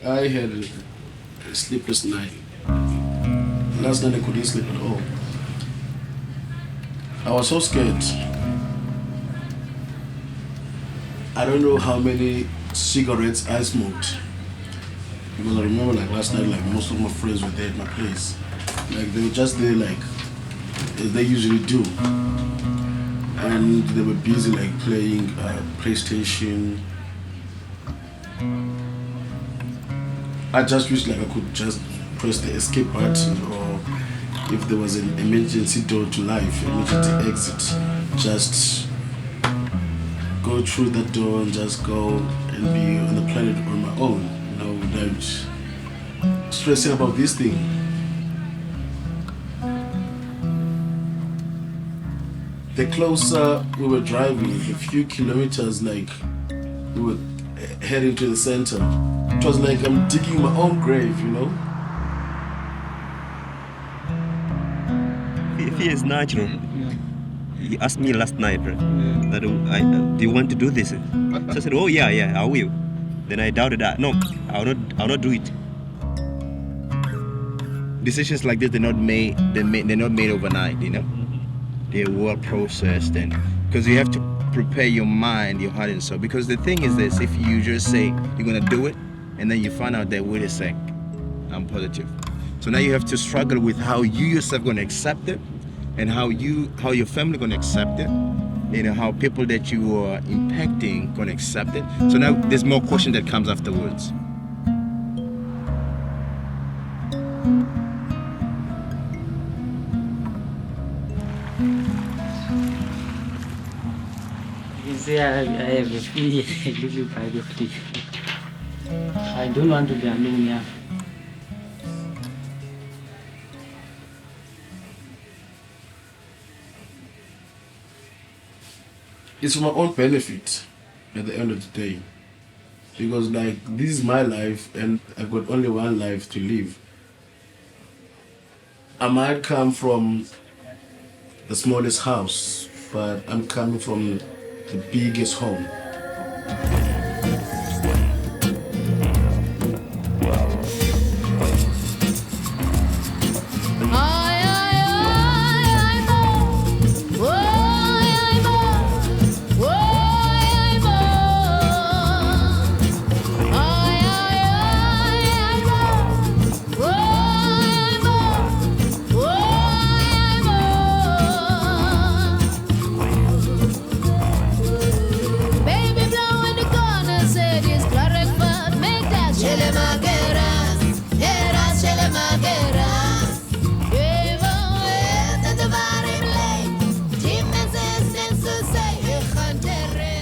I had a sleepless night. Last night I couldn't sleep at all. I was so scared. I don't know how many cigarettes I smoked. Because I remember like last night, like most of my friends were there at my place. Like they were just there like as they usually do. And they were busy like playing PlayStation. I just wish like I could just press the escape button, or if there was an emergency door to life, emergency exit, just go through that door and just go and be on the planet on my own, without stressing about this thing. The closer we were driving, a few kilometers, like we were heading to the center, it was like I'm digging my own grave. Fear is natural. He asked me last night that do you want to do this? So I said, oh yeah, I will. Then I doubted that. No, I'll not do it. Decisions like this, they're not made overnight. They're well processed, and because you have to prepare your mind, your heart and soul. Because the thing is this: if you just say you're gonna do it, and then you find out that wait a sec, I'm positive. So now you have to struggle with how you yourself gonna accept it, and how your family gonna accept it, how people that you are impacting gonna accept it. So now there's more question that comes afterwards. You can say I have a fear, a little bit of fear. I don't want to be alone here. It's for my own benefit at the end of the day. Because like this is my life and I've got only one life to live. I might come from the smallest house, but I'm coming from the biggest home.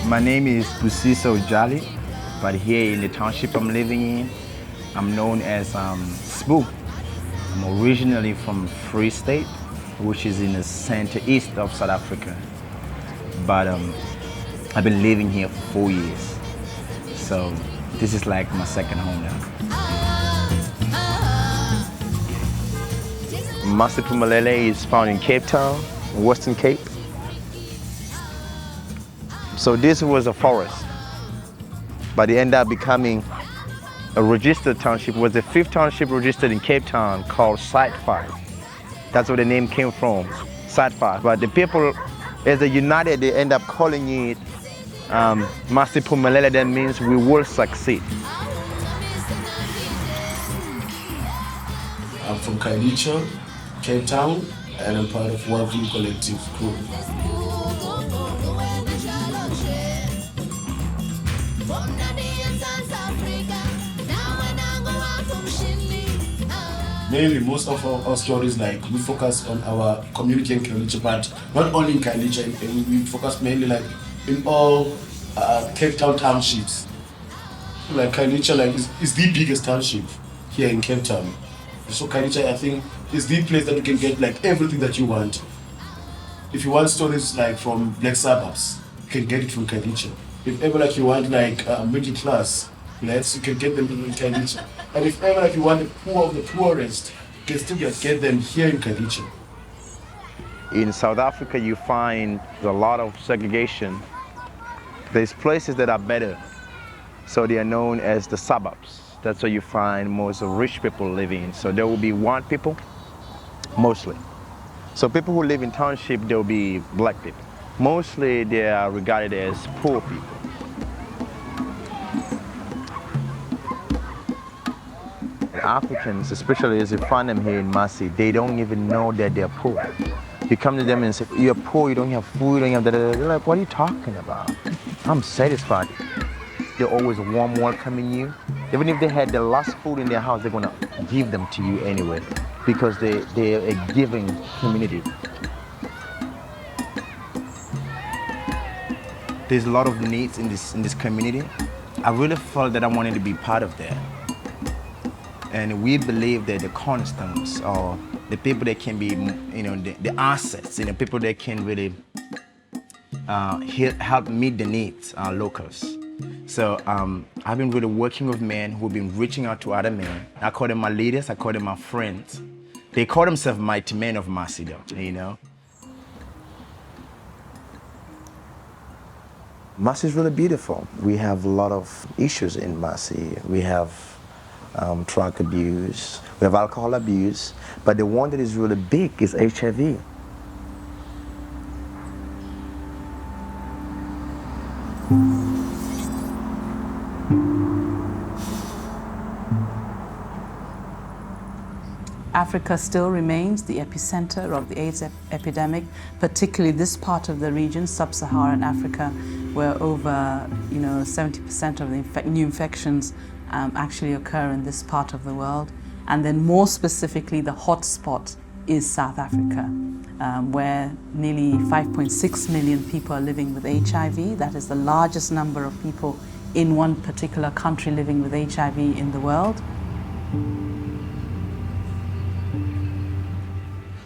My name is Busiso Jali, but here in the township I'm living in, I'm known as Spook. I'm originally from Free State, which is in the center east of South Africa. But I've been living here for 4 years. So this is like my second home now. Masiphumelele is found in Cape Town, Western Cape. So this was a forest, but it ended up becoming a registered township. It was the 5th township registered in Cape Town called Site 5. That's where the name came from, Site 5. But the people, as they united, they end up calling it Masiphumelele. That means we will succeed. I'm from Khayelitsha, Cape Town, and I'm part of Wavin Collective Group. Mainly, most of our stories, like we focus on our community in Khayelitsha, but not only in Khayelitsha, we focus mainly like in all Cape Town townships. Like Khayelitsha, like is the biggest township here in Cape Town. So Khayelitsha, I think, is the place that you can get like everything that you want. If you want stories like from black suburbs, you can get it from Khayelitsha. If ever like you want like middle class, you can get them in Khayelitsha. And if ever like you want the poor of the poorest, you can still get them here in Khayelitsha. In South Africa, you find a lot of segregation. There's places that are better, so they are known as the suburbs. That's where you find most rich people living. So there will be white people, mostly. So people who live in township, there will be black people. Mostly they are regarded as poor people. Africans, especially as you find them here in Massey, they don't even know that they're poor. You come to them and say, you're poor, you don't have food, you don't have da-da-da. They're like, what are you talking about? I'm satisfied. They're always warm welcoming you. Even if they had the last food in their house, they're gonna give them to you anyway, because they're a giving community. There's a lot of needs in this community. I really felt that I wanted to be part of that. And we believe that the cornerstones are the people that can be, the assets, people that can really help meet the needs, locals. So I've been really working with men who've been reaching out to other men. I call them my leaders, I call them my friends. They call themselves mighty men of Massey, Massey is really beautiful. We have a lot of issues in Massey. We have drug abuse, we have alcohol abuse, but the one that is really big is HIV. Africa still remains the epicenter of the AIDS epidemic, particularly this part of the region, sub-Saharan Africa, where over 70% of the new infections actually occur in this part of the world. And then more specifically, the hotspot is South Africa, where nearly 5.6 million people are living with HIV. That is the largest number of people in one particular country living with HIV in the world.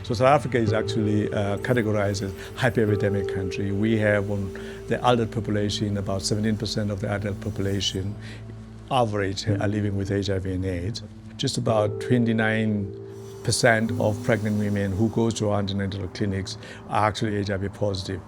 So South Africa is actually categorized as hyper-epidemic country. We have the adult population, about 17% of the adult population average are living with HIV and AIDS. Just about 29% of pregnant women who go to antenatal clinics are actually HIV positive.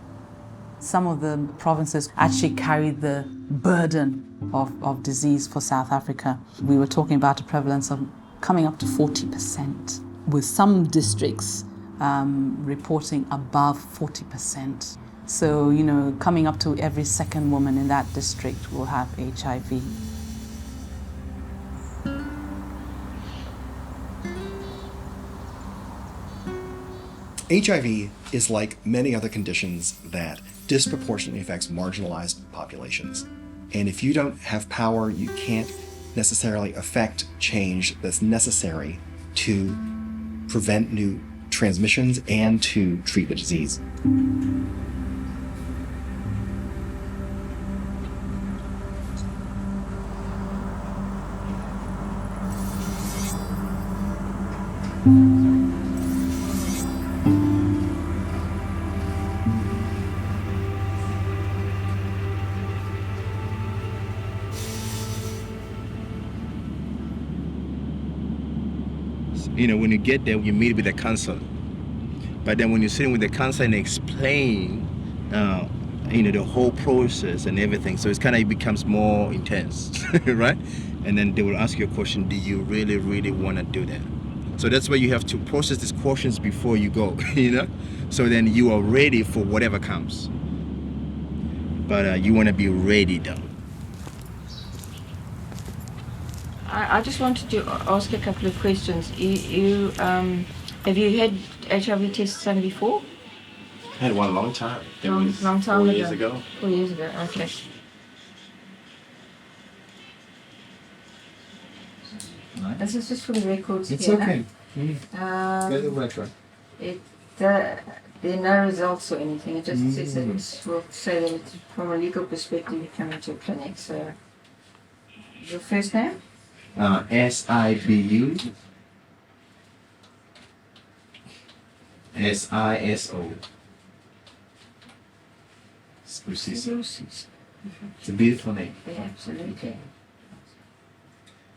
Some of the provinces actually carry the burden of disease for South Africa. We were talking about a prevalence of coming up to 40%, with some districts reporting above 40%. So, coming up to every second woman in that district will have HIV. HIV is like many other conditions that disproportionately affects marginalized populations. And if you don't have power, you can't necessarily affect change that's necessary to prevent new transmissions and to treat the disease. When you get there, you meet with the counselor. But then when you're sitting with the counselor and explain, the whole process and everything, so it becomes more intense, right? And then they will ask you a question: do you really, really want to do that? So that's why you have to process these questions before you go, So then you are ready for whatever comes. But you want to be ready, though. I just wanted to ask a couple of questions. Have you had HIV tests done before? I had one long time. Long time 4 years ago. 4 years ago, okay. This is just for the records It's here. okay. There are no results or anything. It just says that we'll say that it's, from a legal perspective, you come into a clinic. So, your first name? SIBU SISO. It's a beautiful name. Yeah, absolutely.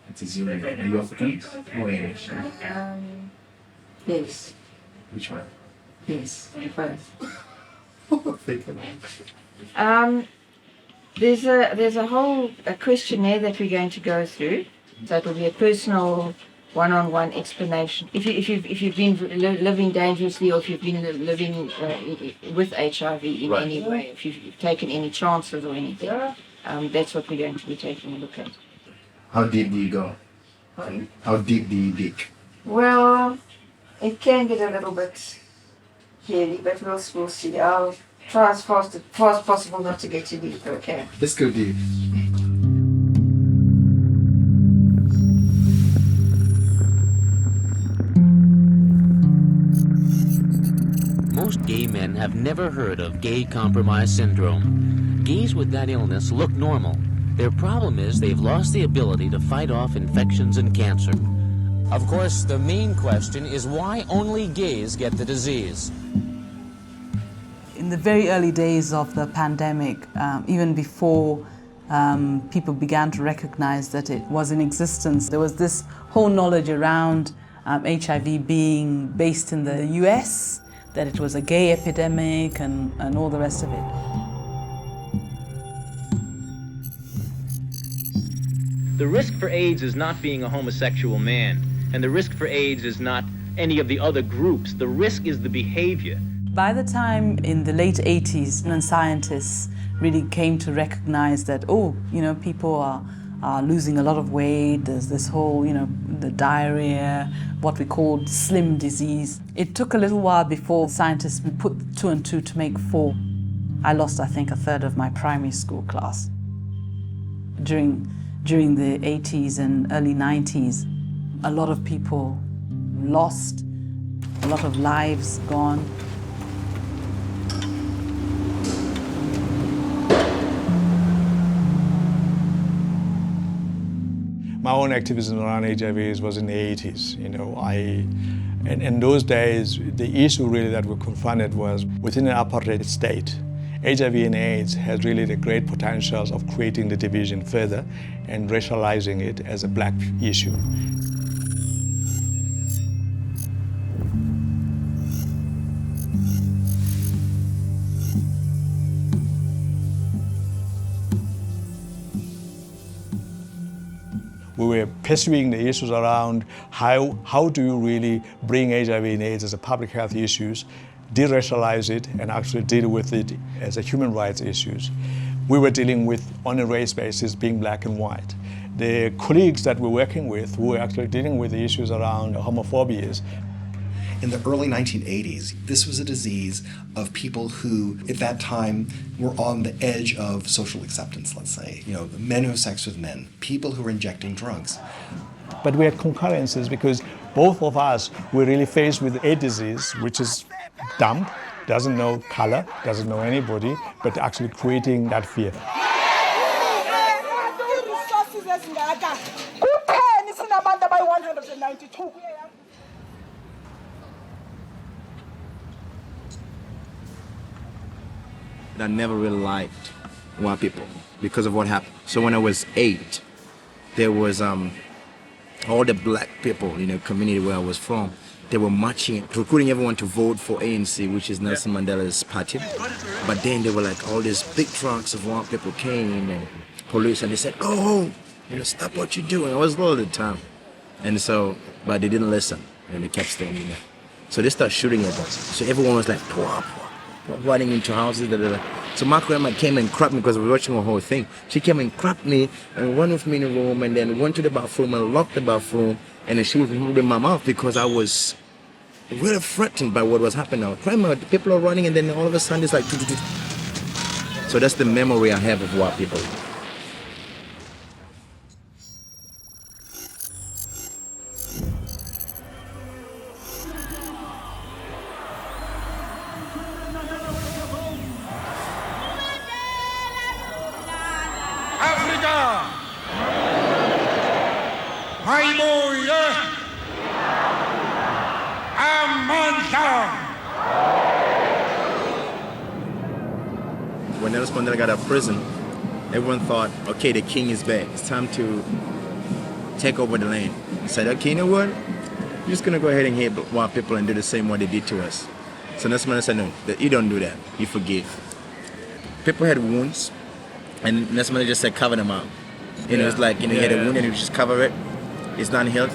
It is your name. Are you African or English? Yes. Which one? Yes, both. There's a whole questionnaire that we're going to go through. So it will be a personal, one-on-one explanation. If you've been living dangerously, or if you've been living with HIV in any way, if you've taken any chances or anything, that's what we're going to be taking a look at. How deep do you go? How deep do you dig? Well, it can get a little bit heavy, but we'll see. I'll try as fast as possible not to get too deep. Okay. Let's go deep. Most gay men have never heard of gay compromise syndrome. Gays with that illness look normal. Their problem is they've lost the ability to fight off infections and cancer. Of course, the main question is why only gays get the disease. In the very early days of the pandemic, even before people began to recognize that it was in existence, there was this whole knowledge around HIV being based in the US, that it was a gay epidemic and all the rest of it. The risk for AIDS is not being a homosexual man, and the risk for AIDS is not any of the other groups. The risk is the behavior. By the time in the late 80s, when scientists really came to recognize that, people are losing a lot of weight, there's this whole, the diarrhea, what we called slim disease. It took a little while before scientists put 2 and 2 to make 4. I lost, I think, a third of my primary school class. During the 80s and early 90s, a lot of people lost, a lot of lives gone. My own activism around HIV was in the 80s. And in those days, the issue really that we confronted was within an apartheid state. HIV and AIDS has really the great potentials of creating the division further and racializing it as a black issue. We were pursuing the issues around how do you really bring HIV and AIDS as a public health issues, de-racialize it, and actually deal with it as a human rights issues. We were dealing with, on a race basis, being black and white. The colleagues that we're working with who were actually dealing with the issues around homophobia. In the early 1980s, this was a disease of people who, at that time, were on the edge of social acceptance, let's say. Men who have sex with men, people who are injecting drugs. But we had concurrences because both of us were really faced with a disease which is dumb, doesn't know color, doesn't know anybody, but actually creating that fear. I never really liked white people because of what happened. So when I was 8, there was all the black people, community where I was from, they were marching, recruiting everyone to vote for ANC, which is Nelson Mandela's party. But then they were like, all these big trucks of white people came and police, and they said, go home, stop what you're doing. I was low at the time. And so, but they didn't listen, and they kept staying there. So they started shooting at us. So everyone was like, running into houses. So my grandma came and grabbed me because we were watching the whole thing. She came and grabbed me and went with me in the room and then went to the bathroom and locked the bathroom. And then she was moving my mouth because I was really threatened by what was happening. Grandma, people are running and then all of a sudden it's like... So that's the memory I have of white people. When Nelson Mandela got out of prison, everyone thought, okay, the king is back. It's time to take over the land. He said, okay, you know what? You're just going to go ahead and hit white people and do the same what they did to us. So Nelson Mandela said, no, you don't do that. You forgive. People had wounds, and Nelson Mandela just said, cover them up. You know, it's like, you know, you had a wound and you just cover it. It's not healed.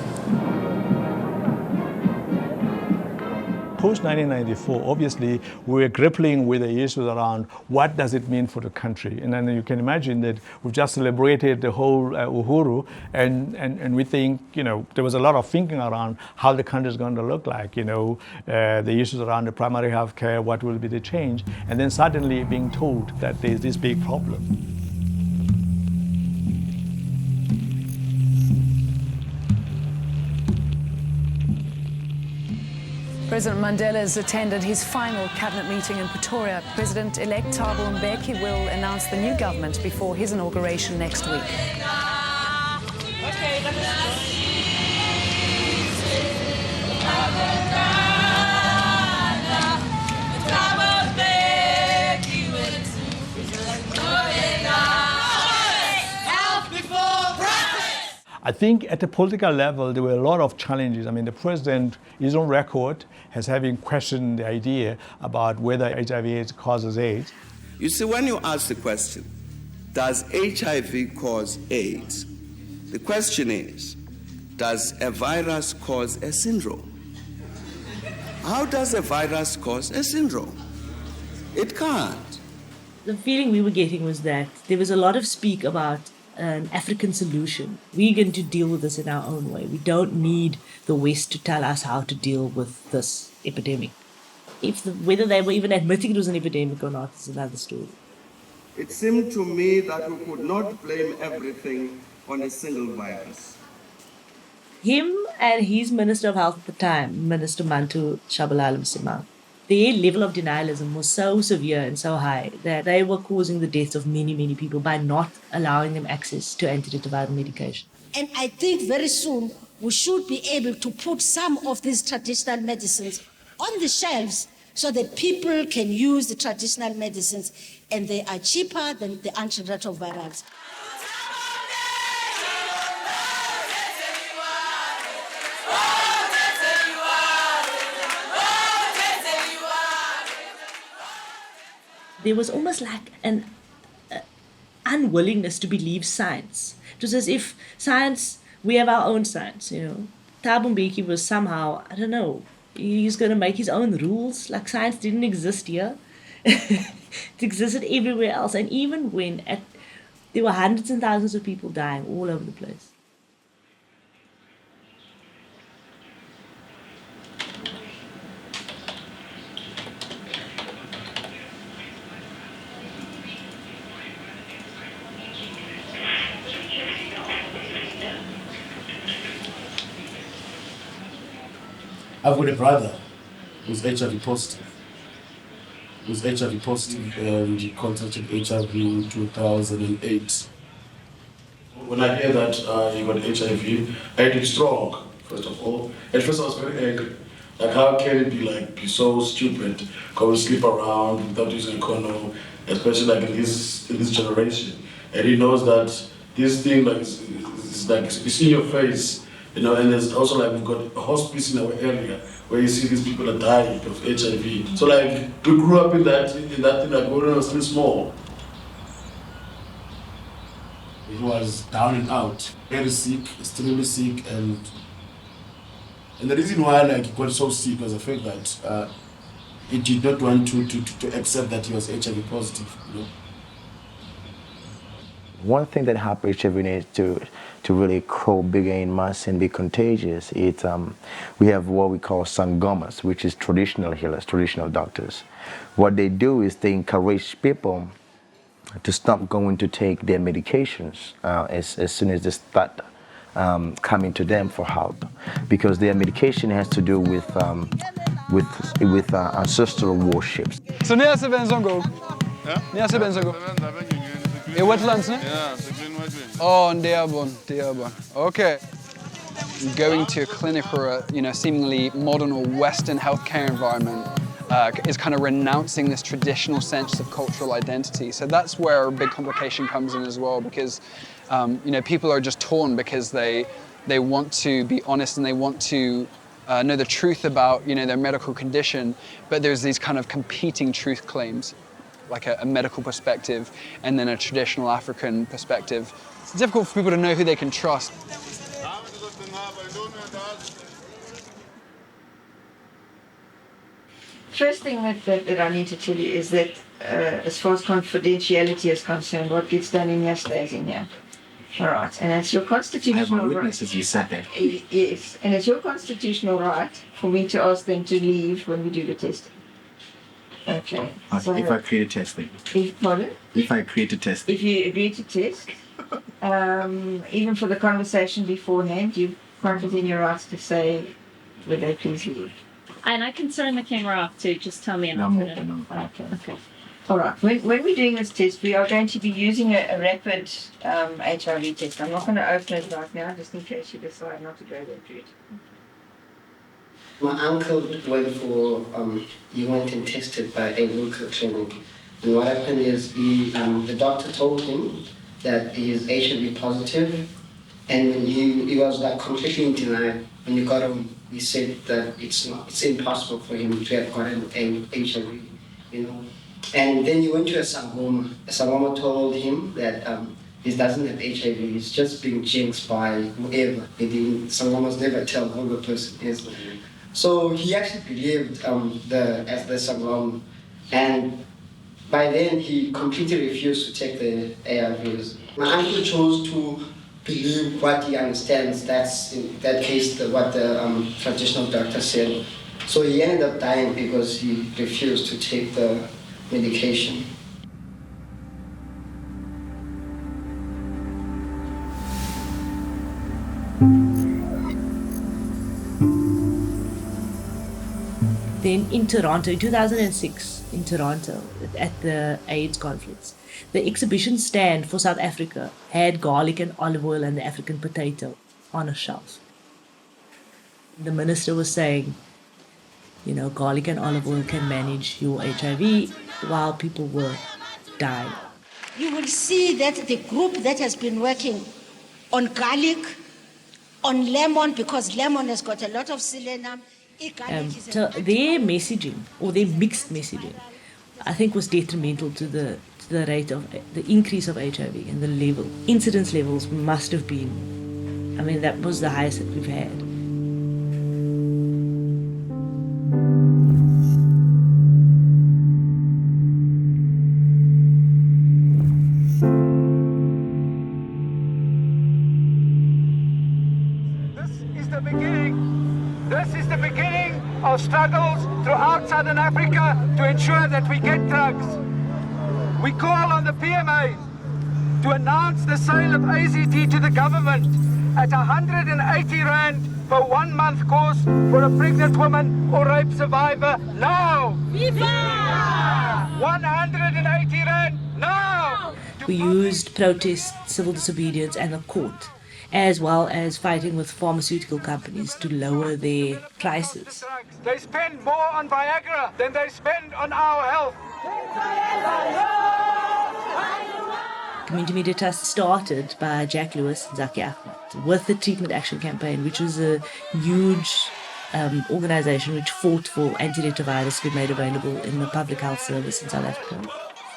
Post-1994, obviously, we were grappling with the issues around what does it mean for the country. And then you can imagine that we've just celebrated the whole Uhuru, and we think, you know, there was a lot of thinking around how the country is going to look like, you know, the issues around the primary health care, what will be the change, and then suddenly being told that there's this big problem. President Mandela has attended his final cabinet meeting in Pretoria. President-elect Thabo Mbeki will announce the new government before his inauguration next week. I think at the political level, there were a lot of challenges. I mean, the president is on record as having questioned the idea about whether HIV/AIDS causes AIDS. You see, when you ask the question, does HIV cause AIDS? The question is, does a virus cause a syndrome? How does a virus cause a syndrome? It can't. The feeling we were getting was that there was a lot of speak about an African solution. We're going to deal with this in our own way. We don't need the West to tell us how to deal with this epidemic. Whether they were even admitting it was an epidemic or not is another story. It seemed to me that we could not blame everything on a single virus. Him and his Minister of Health at the time, Minister Mantu Shabalala Msimang, their level of denialism was so severe and so high that they were causing the deaths of many, many people by not allowing them access to antiretroviral medication. And I think very soon we should be able to put some of these traditional medicines on the shelves so that people can use the traditional medicines and they are cheaper than the antiretrovirals. There was almost like an unwillingness to believe science. It was as if science, we have our own science, you know. Thabo Mbeki was somehow, I don't know, he's going to make his own rules, like science didn't exist here. It existed everywhere else. And even when there were hundreds and thousands of people dying all over the place. I've got a brother who's HIV positive. And he contracted HIV in 2008. When I heard that he got HIV, I did strong, first of all. At first I was very angry. Like, how can it be so stupid, go and sleep around without using a condom, especially like in this generation. And he knows that this thing it's in your face. You know, and there's also we've got a hospice in our area where you see these people are dying of HIV. So we grew up in that thing when I was still small. He was down and out, very sick, extremely sick, and the reason why he got so sick was the fact that he did not want to accept that he was HIV positive. You know? One thing that helps HIV needs to really grow bigger in mass and be contagious is we have what we call sangomas, which is traditional healers, traditional doctors. What they do is they encourage people to stop going to take their medications as soon as they start coming to them for help, because their medication has to do with ancestral worships. So ni ase benzongo? Ni ase benzongo? Wetlands, ne? Yeah, the green wetlands. Oh, Dearborn. Okay. Going to a clinic or a seemingly modern or Western healthcare environment is kind of renouncing this traditional sense of cultural identity. So that's where a big complication comes in as well, because people are just torn because they want to be honest and they want to know the truth about their medical condition, but there's these kind of competing truth claims, like a medical perspective and then a traditional African perspective. it's difficult for people to know who they can trust. First thing that I need to tell you is that as far as confidentiality is concerned, what gets done in here stays in here. All right, and it's your constitutional right. Witnesses, you said that. Yes, and it's your constitutional right for me to ask them to leave when we do the testing. Okay. So If I create a testing. pardon? If I create a testing. If you agree to test, even for the conversation beforehand, you've quite within your rights to say, would they please leave? And I can turn the camera off too, just tell me and I'll put it on. Okay. All right. When we're doing this test, we are going to be using a rapid HIV test. I'm not going to open it right now, just in case you decide not to go that route. My uncle he went and tested by a local clinic. And what happened is the doctor told him that he is HIV positive, and he was like completely in denial. When he got home, he said that it's impossible for him to have gotten HIV, you know. And then he went to a Sangoma. A Sangoma told him that he doesn't have HIV, he's just being jinxed by whoever. Sangomas never tell who the person is. So he actually believed as the Sangoma. And by then he completely refused to take the ARVs. My uncle chose to believe what he understands. That's in that case what the traditional doctor said. So he ended up dying because he refused to take the medication. Then in Toronto, in 2006, in Toronto, at the AIDS conference, the exhibition stand for South Africa had garlic and olive oil and the African potato on a shelf. The minister was saying, you know, garlic and olive oil can manage your HIV while people were dying. You will see that the group that has been working on garlic, on lemon, because lemon has got a lot of selenium. So their messaging, or their mixed messaging, I think was detrimental to the rate of the increase of HIV and the incidence levels must have been, I mean, that was the highest that we've had. This is the beginning of struggles throughout Southern Africa to ensure that we get drugs. We call on the PMA to announce the sale of AZT to the government at 180 Rand for 1 month course for a pregnant woman or rape survivor now. Viva! 180 Rand now! We used protest, civil disobedience and the court, as well as fighting with pharmaceutical companies to lower their prices. They spend more on Viagra than they spend on our health. Community Media Trust started by Jack Lewis and Zaki Ahmed with the Treatment Action Campaign, which was a huge organization which fought for antiretrovirals to be made available in the public health service in South Africa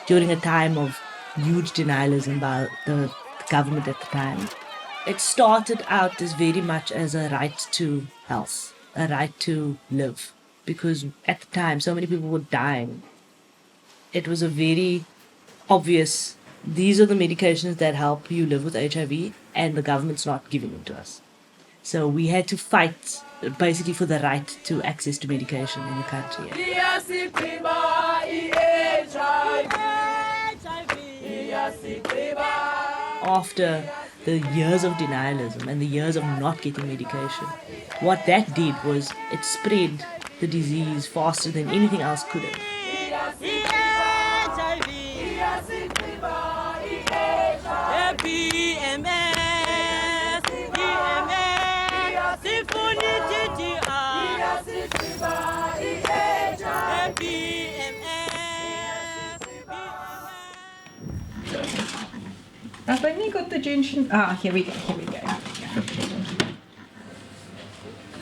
during a time of huge denialism by the government at the time. It started out as very much as a right to health, a right to live, because at the time so many people were dying. It was a very obvious, these are the medications that help you live with HIV and the government's not giving them to us. So we had to fight basically for the right to access to medication in the country. After the years of denialism and the years of not getting medication, what that did was it spread the disease faster than anything else could have. I've only got the gentian. Ah, here we go.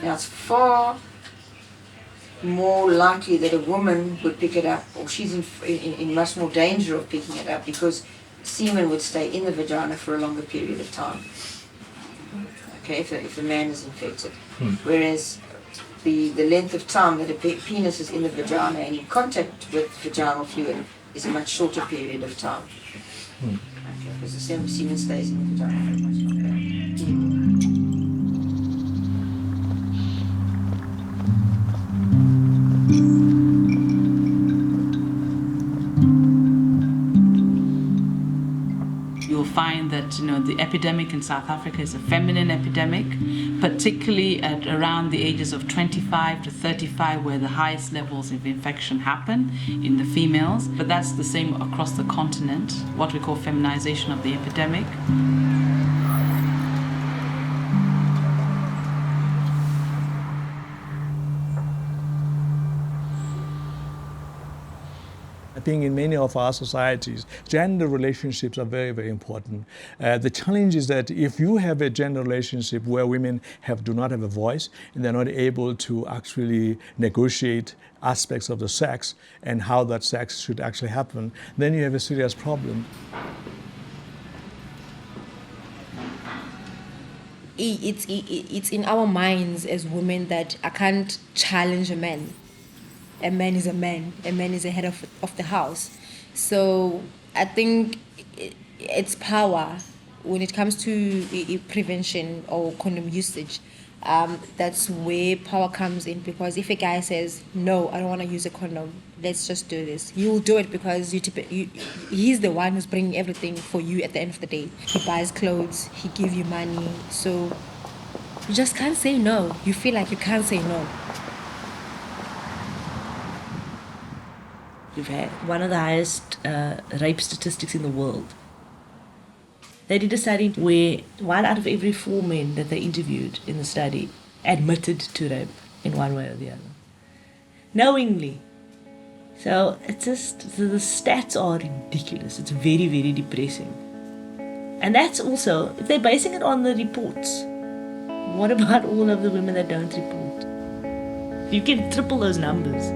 Now it's far more likely that a woman would pick it up, or she's in much more danger of picking it up, because semen would stay in the vagina for a longer period of time. Okay, if the man is infected. Whereas the length of time that a penis is in the vagina and in contact with vaginal fluid is a much shorter period of time. Okay, because the semen stays in the vagina for much longer. You'll find that the epidemic in South Africa is a feminine epidemic, particularly at around the ages of 25 to 35, where the highest levels of infection happen in the females. But that's the same across the continent, what we call feminization of the epidemic. I think in many of our societies, gender relationships are very, very important. The challenge is that if you have a gender relationship where women do not have a voice and they're not able to actually negotiate aspects of the sex and how that sex should actually happen, then you have a serious problem. It's in our minds as women that I can't challenge a man. A man is a man. A man is the head of the house. So I think it's power when it comes to prevention or condom usage. That's where power comes in, because if a guy says, no, I don't want to use a condom, let's just do this, you'll do it because he's the one who's bringing everything for you at the end of the day. He buys clothes, he gives you money, so you just can't say no. You feel like you can't say no. We've had one of the highest rape statistics in the world. They did a study where 1 out of every 4 men that they interviewed in the study admitted to rape in one way or the other. Knowingly. So it's just, the stats are ridiculous. It's very, very depressing. And that's also, if they're basing it on the reports, what about all of the women that don't report? You can triple those numbers.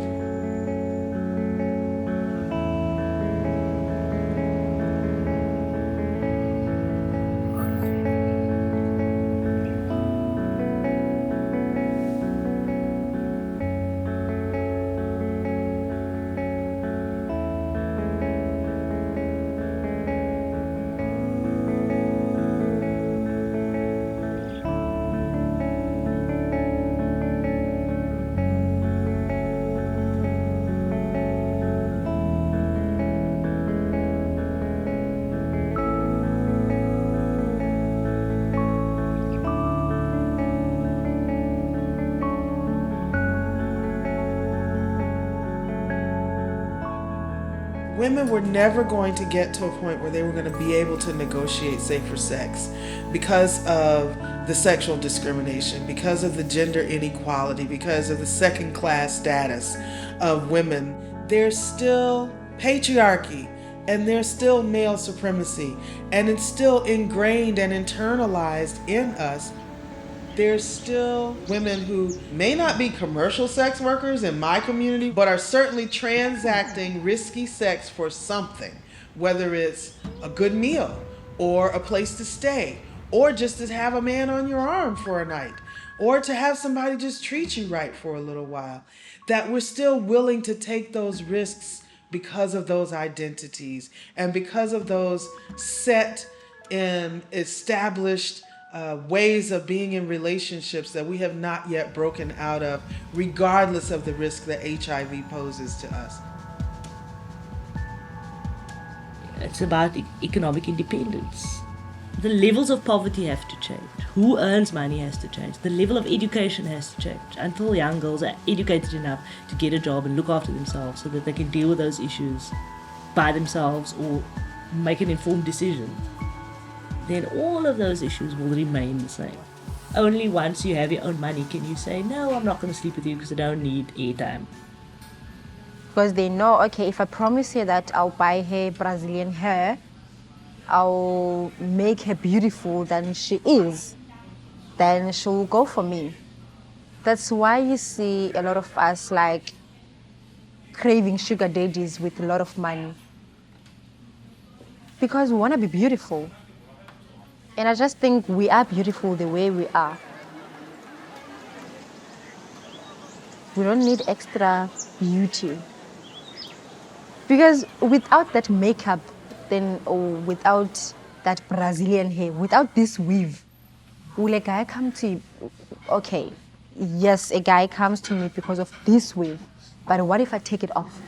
Women were never going to get to a point where they were going to be able to negotiate safer sex because of the sexual discrimination, because of the gender inequality, because of the second-class status of women. There's still patriarchy and there's still male supremacy, and it's still ingrained and internalized in us. There's still women who may not be commercial sex workers in my community, but are certainly transacting risky sex for something, whether it's a good meal or a place to stay, or just to have a man on your arm for a night, or to have somebody just treat you right for a little while. That we're still willing to take those risks because of those identities and because of those set and established ways of being in relationships that we have not yet broken out of, regardless of the risk that HIV poses to us. It's about economic independence. The levels of poverty have to change. Who earns money has to change. The level of education has to change until young girls are educated enough to get a job and look after themselves so that they can deal with those issues by themselves or make an informed decision. Then all of those issues will remain the same. Only once you have your own money can you say, no, I'm not going to sleep with you because I don't need airtime. Because they know, okay, if I promise her that I'll buy her Brazilian hair, I'll make her beautiful than she is, then she'll go for me. That's why you see a lot of us like craving sugar daddies with a lot of money. because we want to be beautiful. And I just think we are beautiful the way we are. We don't need extra beauty. Because without that makeup, then, or without that Brazilian hair, without this weave, will a guy come to you? Okay, yes, a guy comes to me because of this weave, but what if I take it off?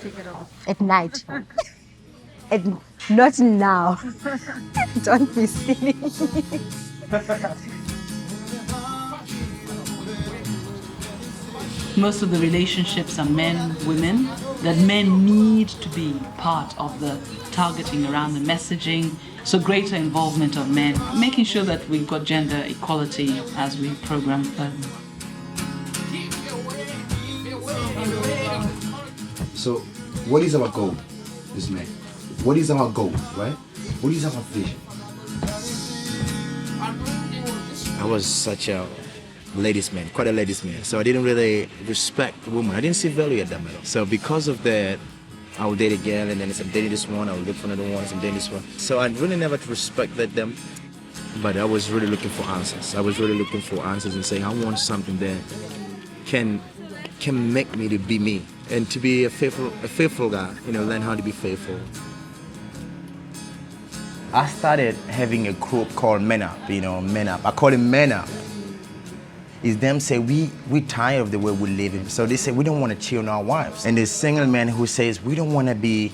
Take it off. At night. Not now. Don't be silly. Most of the relationships are men-women, that men need to be part of the targeting around the messaging, so greater involvement of men, making sure that we've got gender equality as we program further. So, what is our goal, this man? What is our goal, right? What is our vision? I was such a ladies' man, quite a ladies' man. So I didn't really respect women. I didn't see value at them at all. So because of that, I would date a girl, and then if I'm dating this one, I would look for another one, if I'm dating this one. So I really never respected them, but I was really looking for answers. I was really looking for answers and saying, I want something that can make me to be me and to be a faithful guy, learn how to be faithful. I started having a group called Men Up, Men Up. I call it Men Up. Is them say, we tired of the way we're living. So they say, we don't want to cheat on our wives. And the single man who says, we don't want to be,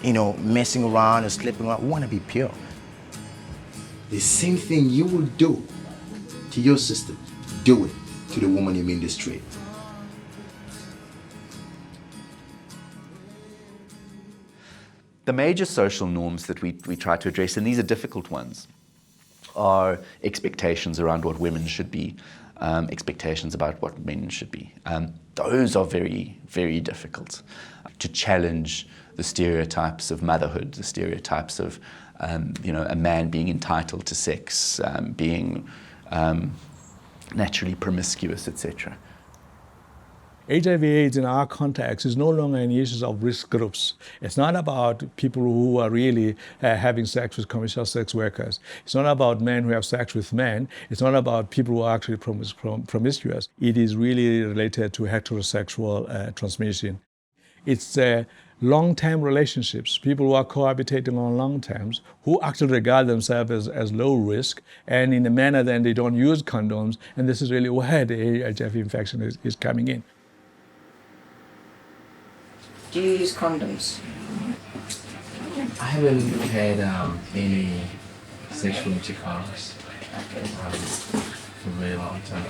messing around or sleeping around. We want to be pure. The same thing you will do to your sister, do it to the woman you meet in the street. The major social norms that we try to address, and these are difficult ones, are expectations around what women should be, expectations about what men should be. Those are very, very difficult to challenge the stereotypes of motherhood, the stereotypes of a man being entitled to sex, being naturally promiscuous, etc. HIV/AIDS in our context is no longer an issue of risk groups. It's not about people who are really having sex with commercial sex workers. It's not about men who have sex with men. It's not about people who are actually promiscuous. It is really related to heterosexual transmission. It's long-term relationships, people who are cohabitating on long terms, who actually regard themselves as low risk, and in a manner then they don't use condoms, and this is really where the HIV infection is coming in. Do you use condoms? I haven't had any sexual intercourse for a very long time.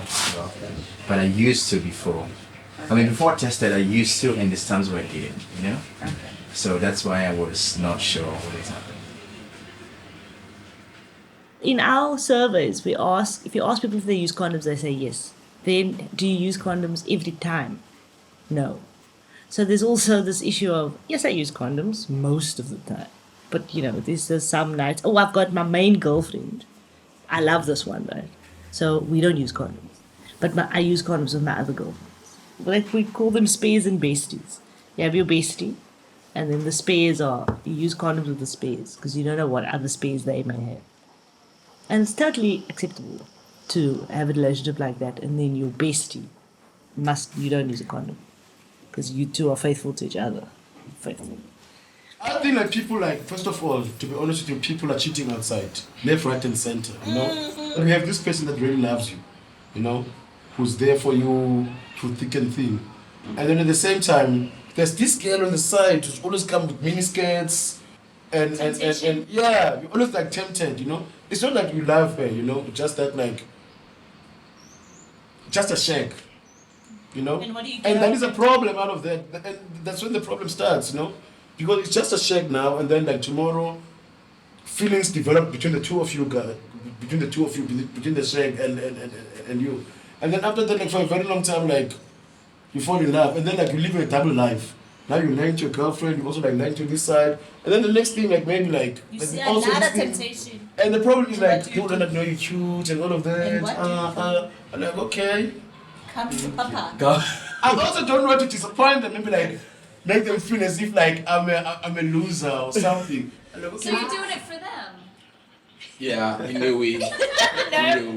But I used to before. I mean, before I tested, I used to, and the times where I didn't, Okay. So that's why I was not sure what is happening. In our surveys, if you ask people if they use condoms, they say yes. Then, do you use condoms every time? No. So there's also this issue of, yes, I use condoms most of the time. But, there's some nights, I've got my main girlfriend. I love this one, right? So we don't use condoms. But I use condoms with my other girlfriends. Like we call them spares and besties. You have your bestie, and then the spares are, you use condoms with the spares because you don't know what other spares they may have. And it's totally acceptable to have a relationship like that, and then your bestie you don't use a condom. Because you two are faithful to each other. Faithful. I think people first of all, to be honest with you, people are cheating outside, left, right, and center. And we have this person that really loves you, who's there for you through thick and thin. And then at the same time, there's this girl on the side who's always come with miniskirts, and yeah, you're always tempted. It's not like you love her, just that just a shake. And what do you get? And that is a problem out of that. And that's when the problem starts, because it's just a shake now, and then tomorrow, feelings develop between the two of you, between the shake and you, and then after that, for a very long time, you fall in love, and then you live a double life. Now you're lying to your girlfriend, you also lying to this side, and then the next thing maybe you see also another temptation. And the problem is people don't know you're cute and all of that. I'm like, okay. Come to Papa. I also don't want to disappoint them. Maybe make them feel as if like I'm a loser or something. I'm like, So you're doing it for them? Yeah, in a way.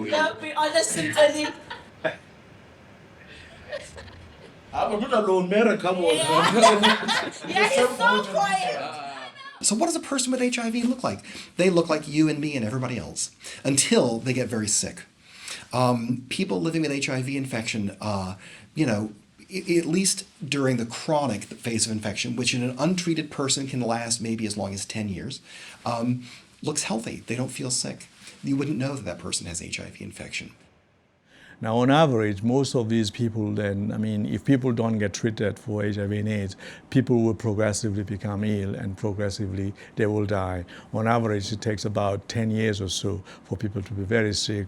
No, be honest and tell him. I'm a good alone, man. Come on. Yeah, he's so quiet. So what does a person with HIV look like? They look like you and me and everybody else until they get very sick. People living with HIV infection, at least during the chronic phase of infection, which in an untreated person can last maybe as long as 10 years, looks healthy. They don't feel sick. You wouldn't know that person has HIV infection. Now, on average, most of these people then, if people don't get treated for HIV and AIDS, people will progressively become ill and progressively they will die. On average, it takes about 10 years or so for people to be very sick.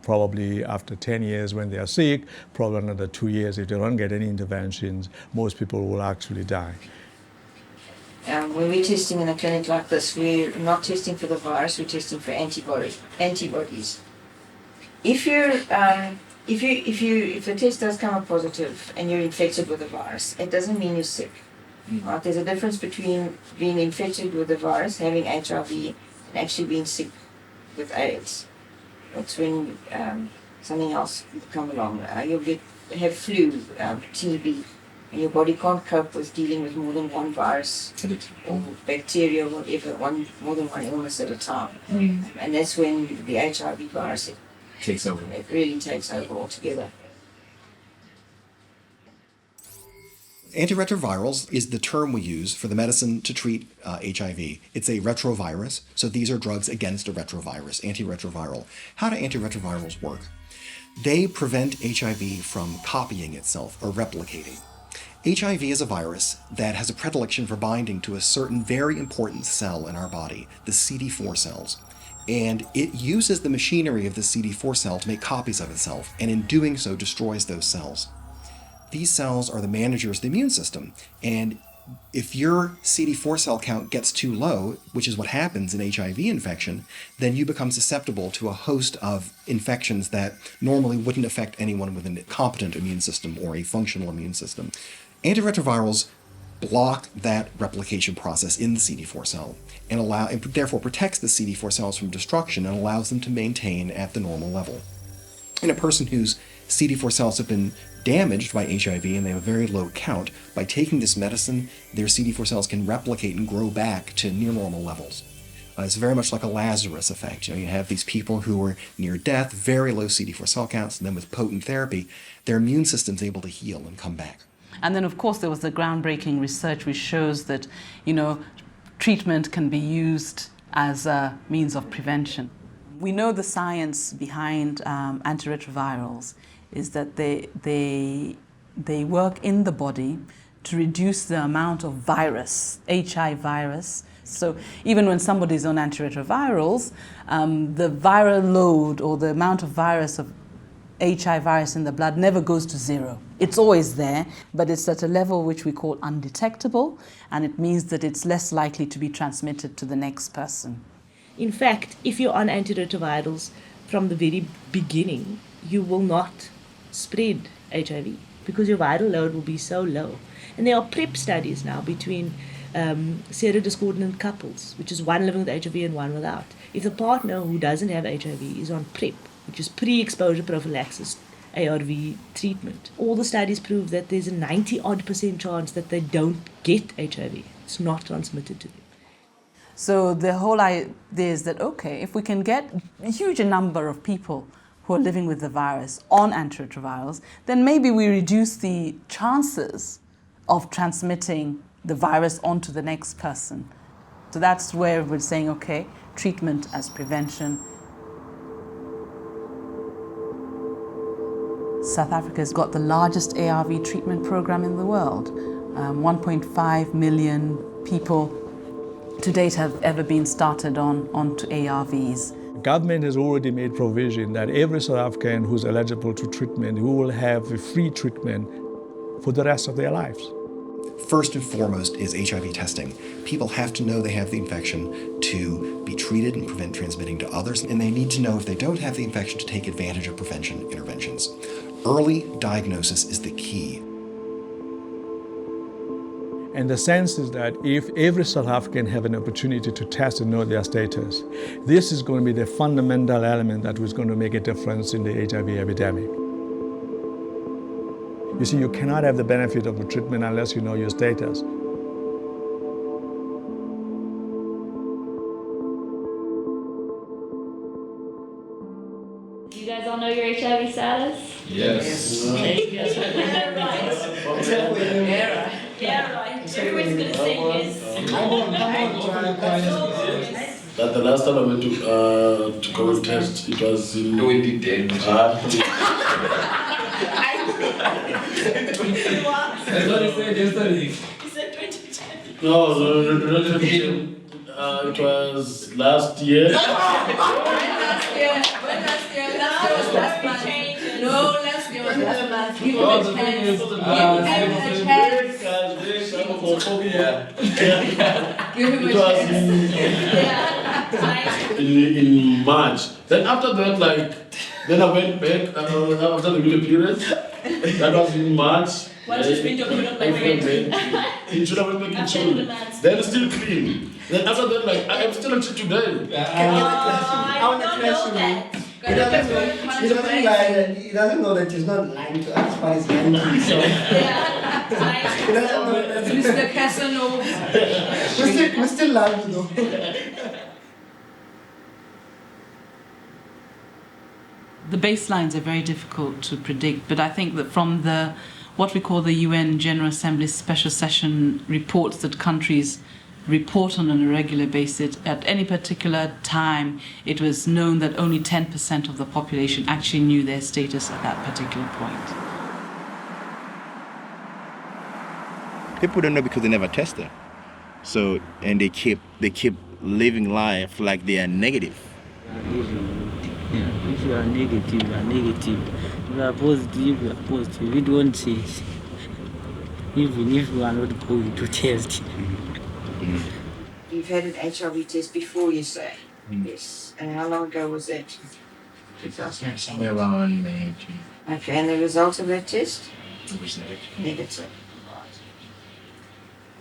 Probably after 10 years when they are sick, probably another 2 years, if they don't get any interventions, most people will actually die. When we're testing in a clinic like this, we're not testing for the virus, we're testing for antibodies. If the test does come up positive and you're infected with the virus, it doesn't mean you're sick. Right? There's a difference between being infected with the virus, having HIV, and actually being sick with AIDS. That's when something else will come along. You'll have flu, TB, and your body can't cope with dealing with more than one virus or bacteria or whatever, more than one illness at a time. And that's when the HIV virus takes over. It really takes over altogether. Antiretrovirals is the term we use for the medicine to treat HIV. It's a retrovirus, so these are drugs against a retrovirus, antiretroviral. How do antiretrovirals work? They prevent HIV from copying itself or replicating. HIV is a virus that has a predilection for binding to a certain very important cell in our body, the CD4 cells. And it uses the machinery of the CD4 cell to make copies of itself, and in doing so destroys those cells. These cells are the managers of the immune system, and if your CD4 cell count gets too low, which is what happens in HIV infection, then you become susceptible to a host of infections that normally wouldn't affect anyone with a competent immune system or a functional immune system. Antiretrovirals block that replication process in the CD4 cell and therefore protects the CD4 cells from destruction and allows them to maintain at the normal level. In a person whose CD4 cells have been damaged by HIV and they have a very low count, by taking this medicine, their CD4 cells can replicate and grow back to near normal levels. It's very much like a Lazarus effect. You have these people who are near death, very low CD4 cell counts, and then with potent therapy, their immune system's able to heal and come back. And then, of course, there was the groundbreaking research which shows that, treatment can be used as a means of prevention. We know the science behind antiretrovirals is that they work in the body to reduce the amount of virus, HIV virus. So even when somebody's on antiretrovirals, the viral load or the amount of virus of HIV virus in the blood never goes to zero. It's always there, but it's at a level which we call undetectable, and it means that it's less likely to be transmitted to the next person. In fact, if you're on antiretrovirals from the very beginning, you will not spread HIV because your viral load will be so low. And there are PrEP studies now between serodiscordant couples, which is one living with HIV and one without. If the partner who doesn't have HIV is on PrEP, which is pre-exposure prophylaxis, ARV treatment, all the studies prove that there's a 90-odd% chance that they don't get HIV. It's not transmitted to them. So the whole idea is that, okay, if we can get a huge number of people who are living with the virus on antiretrovirals, then maybe we reduce the chances of transmitting the virus onto the next person. So that's where we're saying, okay, treatment as prevention. South Africa has got the largest ARV treatment program in the world. 1.5 million people to date have ever been started onto ARVs. Government has already made provision that every South African who's eligible to treatment, who will have a free treatment for the rest of their lives. First and foremost is HIV testing. People have to know they have the infection to be treated and prevent transmitting to others, and they need to know if they don't have the infection to take advantage of prevention interventions. Early diagnosis is the key. And the sense is that if every South African have an opportunity to test and know their status, this is going to be the fundamental element that was going to make a difference in the HIV epidemic. You see, you cannot have the benefit of a treatment unless you know your status. You guys all know your HIV status? Yes. Okay, good. Yeah, right. Everyone's gonna say yes. That the last time I went to go and test, it was in 2010. That's what he said yesterday. He said 2010. No, it was last year. When last year? Last month. No, last year was last month. Give him a chance. Give him a chance. In March. Then after that, then I went back after the middle period. That was in March. What has been your period like? In June, I went back in June. Then still clean. Then after that, I am still until today. I don't know that. He doesn't know that he's not lying to us, but he's lying to himself. He doesn't know that. Mr. Casanova. We're still lying to know. The baselines are very difficult to predict, but I think that from what we call the UN General Assembly Special Session reports that countries report on a regular basis, at any particular time, it was known that only 10% of the population actually knew their status at that particular point. People don't know because they never tested. So, and they keep living life like they are negative. If you are negative, you are negative. If you are positive, you are positive. We don't change. Even if you are not going to test. You've had an HIV test before, you say? Yes. And how long ago was that? Somewhere around May. Okay, and the result of that test? It was Negative.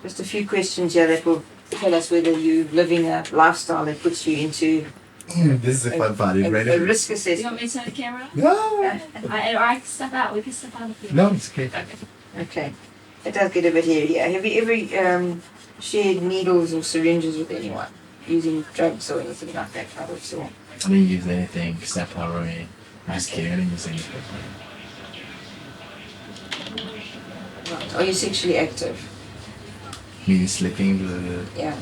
Just a few questions here that will tell us whether you're living a lifestyle that puts you into This is a fun part. a risk You assessment. want me to turn the camera? No. Or I can step out. We can step out of here. No, it's okay. Okay. It does get a bit hairy. Yeah. Have you ever shared needles or syringes with anyone? Using drugs or anything like that? I would say. I didn't use anything except heroin. Whiskey. I didn't use anything. Right. Are you sexually active? Me sleeping. Yeah.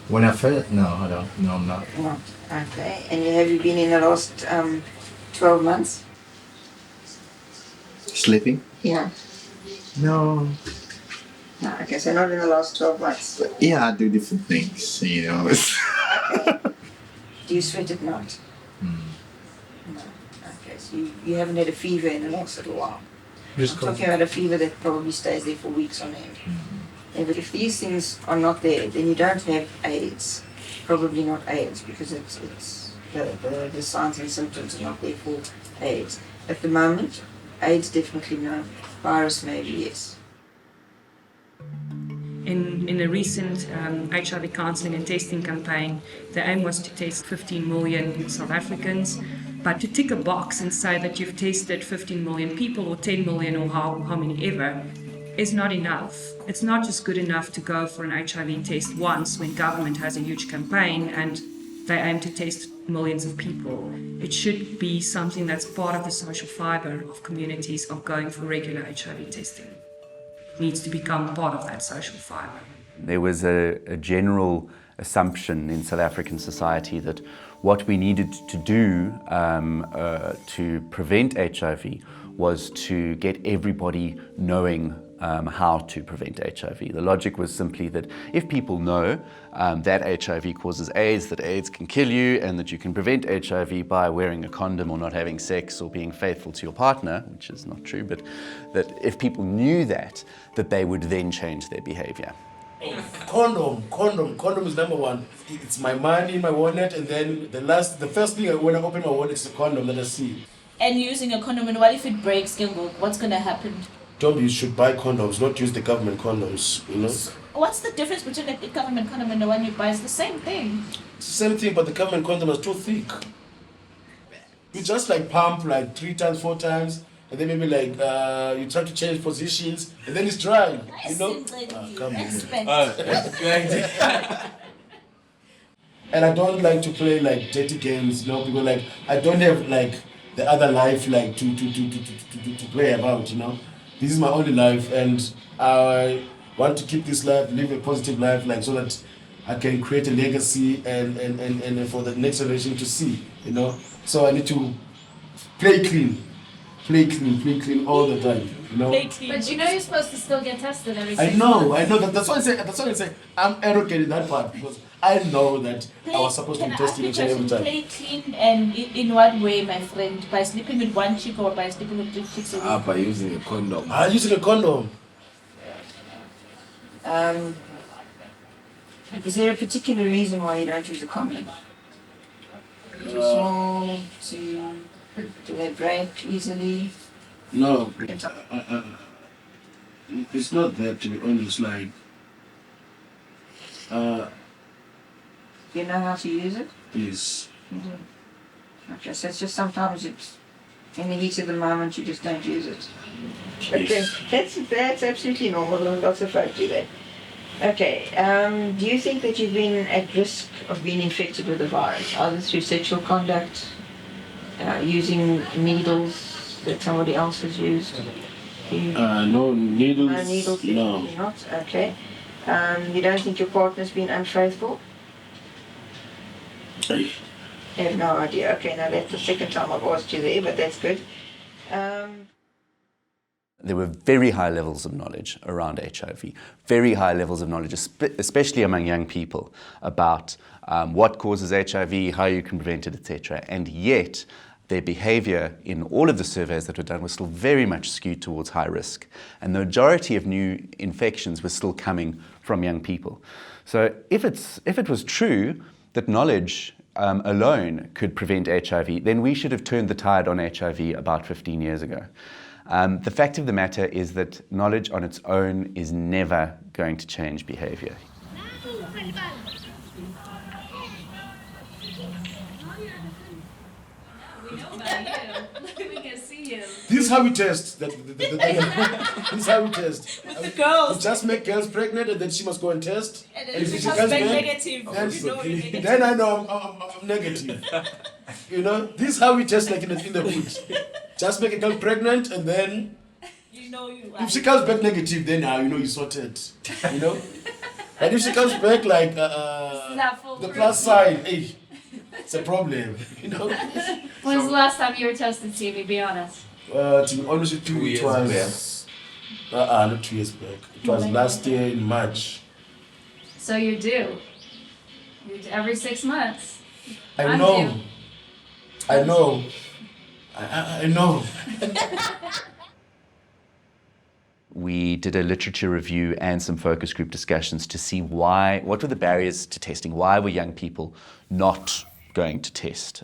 When I first, no, I don't. No, I'm not. Right. Okay. And have you been in the last 12 months? Sleeping? Yeah. No. No. Okay. So not in the last 12 months. Yeah, I do different things, you know. Do you sweat at night? No. Okay. So you haven't had a fever in the last little while. I'm talking about a fever that probably stays there for weeks on end. Yeah, but if these things are not there, then you don't have AIDS. Probably not AIDS because it's the signs and symptoms are not there for AIDS. At the moment, AIDS definitely no. Virus maybe yes. In a recent HIV counselling and testing campaign, the aim was to test 15 million South Africans. But to tick a box and say that you've tested 15 million people or 10 million or how many ever is not enough. It's not just good enough to go for an HIV test once when government has a huge campaign and they aim to test millions of people. It should be something that's part of the social fibre of communities of going for regular HIV testing. It needs to become part of that social fibre. There was a general assumption in South African society that what we needed to do to prevent HIV was to get everybody knowing how to prevent HIV. The logic was simply that if people know that HIV causes AIDS, that AIDS can kill you, and that you can prevent HIV by wearing a condom or not having sex or being faithful to your partner, which is not true, but that if people knew that they would then change their behavior. Condom is number one. It's my money in my wallet, and then the first thing when I open my wallet is the condom that I see. And using a condom, and what if it breaks, Gilbert? What's going to happen? you should buy condoms, not use the government condoms, you know? What's the difference between the government condom and the one you buy? It's the same thing. It's the same thing, but the government condom is too thick. You just like pump like 3 times, 4 times, and then maybe like you try to change positions, and then it's dry, you know? Come on. And I don't like to play like dirty games, you know, because like I don't have like the other life like to play about, you know. This is my only life, and I want to keep this life, live a positive life, like so that I can create a legacy and for the next generation to see, you know. So I need to play clean all the time, you know. But you know you're supposed to still get tested every 6 I months. know that. That's why I say I'm arrogant in that part, because I know that I was supposed to be testing each and every time. Play clean and in what way, my friend? By sleeping with one chick or by sleeping with 2 chicks a week? By using a condom. Using a condom. Is there a particular reason why you don't use a condom? Too small, do they break easily? No, it's not that, to be honest. Like, You know how to use it? yes. You do. Okay, so it's just sometimes it's in the heat of the moment you just don't use it. Okay, that's absolutely normal, and lots of folk do that. Okay, do you think that you've been at risk of being infected with the virus, either through sexual conduct, using needles that somebody else has used? No needles. No needles, No. definitely not. Okay. You don't think your partner's been unfaithful? I have no idea. Okay, now that's the second time I've asked you there, but that's good. There were very high levels of knowledge around HIV, very high levels of knowledge, especially among young people, about what causes HIV, how you can prevent it, etc. And yet, their behavior in all of the surveys that were done was still very much skewed towards high risk. And the majority of new infections were still coming from young people. So if it was true that knowledge alone could prevent HIV, then we should have turned the tide on HIV about 15 years ago. The fact of the matter is that knowledge on its own is never going to change behavior. We can see you. This is how we test. This is how we test. Girls. We just make girls pregnant, and then she must go and test. And if she she comes comes back back negative. Then, You know you're negative. then I know I'm negative. You know, this is how we test, like in the hood. Just make a girl pregnant, and then You know you if she comes back negative, then now you know you sorted. You know, and if she comes back like the plus side, hey, it's a problem. You know. When was the last time you were tested, Stevie? Be honest. To be honest with you, it was not 2 years back. It was last year in March. So you're due. You're due every 6 months. I I'm know. due. I know. I know. We did a literature review and some focus group discussions to see what were the barriers to testing, why were young people not going to test.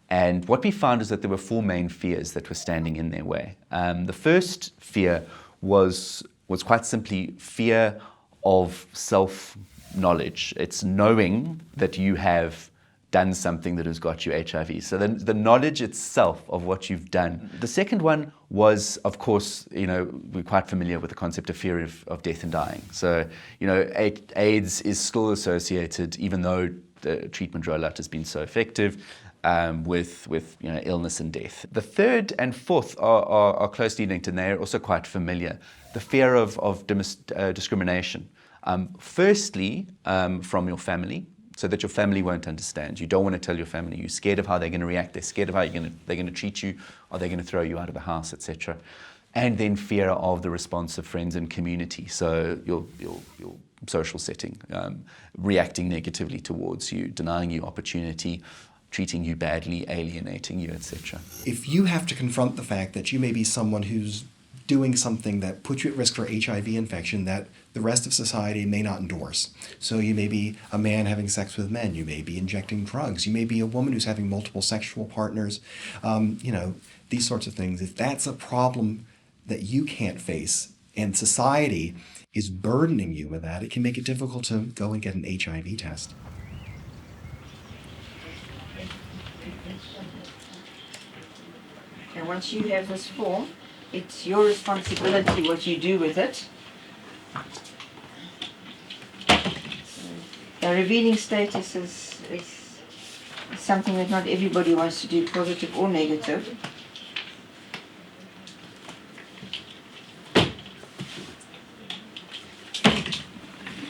And what we found is that there were 4 main fears that were standing in their way. The first fear was quite simply fear of self-knowledge. It's knowing that you have done something that has got you HIV. So the knowledge itself of what you've done. The second one was, of course, we're quite familiar with the concept of fear of death and dying. So, AIDS is still associated, even though the treatment rollout has been so effective, with illness and death. The third and fourth are closely linked, and they're also quite familiar. The fear of discrimination. Firstly, from your family, so that your family won't understand. You don't want to tell your family. You're scared of how they're going to react. They're scared of how they're going to treat you. Are they going to throw you out of the house, etc. And then fear of the response of friends and community. So your social setting, reacting negatively towards you, denying you opportunity, treating you badly, alienating you, etc. If you have to confront the fact that you may be someone who's doing something that puts you at risk for HIV infection that the rest of society may not endorse. So you may be a man having sex with men, you may be injecting drugs, you may be a woman who's having multiple sexual partners, these sorts of things. If that's a problem that you can't face, and society is burdening you with that, it can make it difficult to go and get an HIV test. And once you have this form, it's your responsibility what you do with it. The revealing status is something that not everybody wants to do, positive or negative.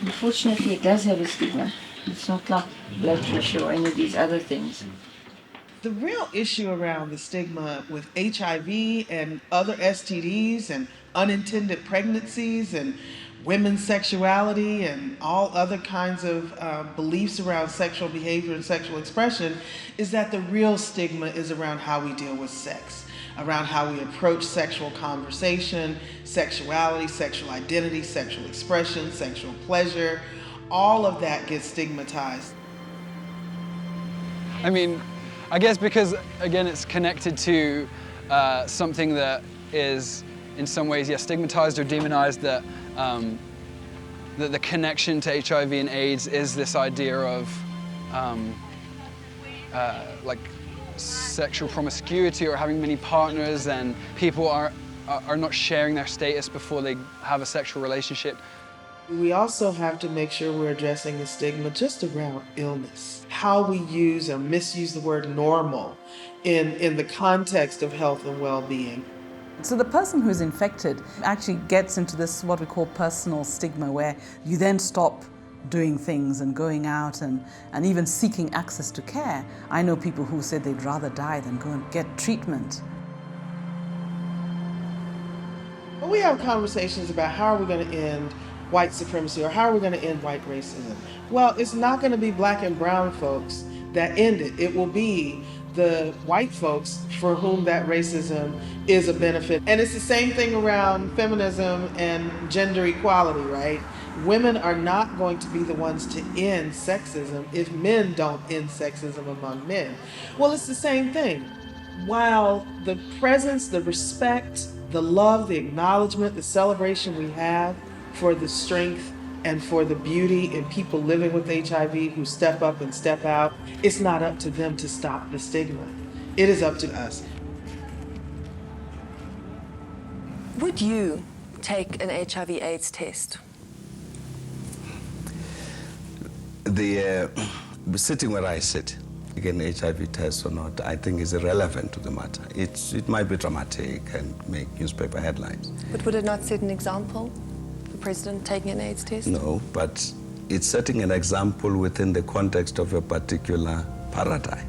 Unfortunately, it does have a stigma. It's not like blood pressure or any of these other things. The real issue around the stigma with HIV and other STDs and unintended pregnancies and women's sexuality and all other kinds of beliefs around sexual behavior and sexual expression is that the real stigma is around how we deal with sex, around how we approach sexual conversation, sexuality, sexual identity, sexual expression, sexual pleasure. All of that gets stigmatized. I mean, I guess because, again, it's connected to something that is, in some ways, stigmatized or demonized, that the connection to HIV and AIDS is this idea of like sexual promiscuity or having many partners, and people are not sharing their status before they have a sexual relationship. We also have to make sure we're addressing the stigma just around illness, how we use or misuse the word normal in the context of health and well-being. So the person who's infected actually gets into this what we call personal stigma, where you then stop doing things and going out and even seeking access to care. I know people who said they'd rather die than go and get treatment. When we have conversations about how are we going to end white supremacy or how are we going to end white racism, well, it's not going to be black and brown folks that end it. It will be the white folks for whom that racism is a benefit. And it's the same thing around feminism and gender equality, right? Women are not going to be the ones to end sexism if men don't end sexism among men. Well, it's the same thing. While the presence, the respect, the love, the acknowledgement, the celebration we have for the strength and for the beauty in people living with HIV who step up and step out, it's not up to them to stop the stigma. It is up to us. Would you take an HIV/AIDS test? Sitting where I sit, again, HIV test or not, I think is irrelevant to the matter. It might be dramatic and make newspaper headlines. But would it not set an example? The president taking an AIDS test? No, but it's setting an example within the context of a particular paradigm.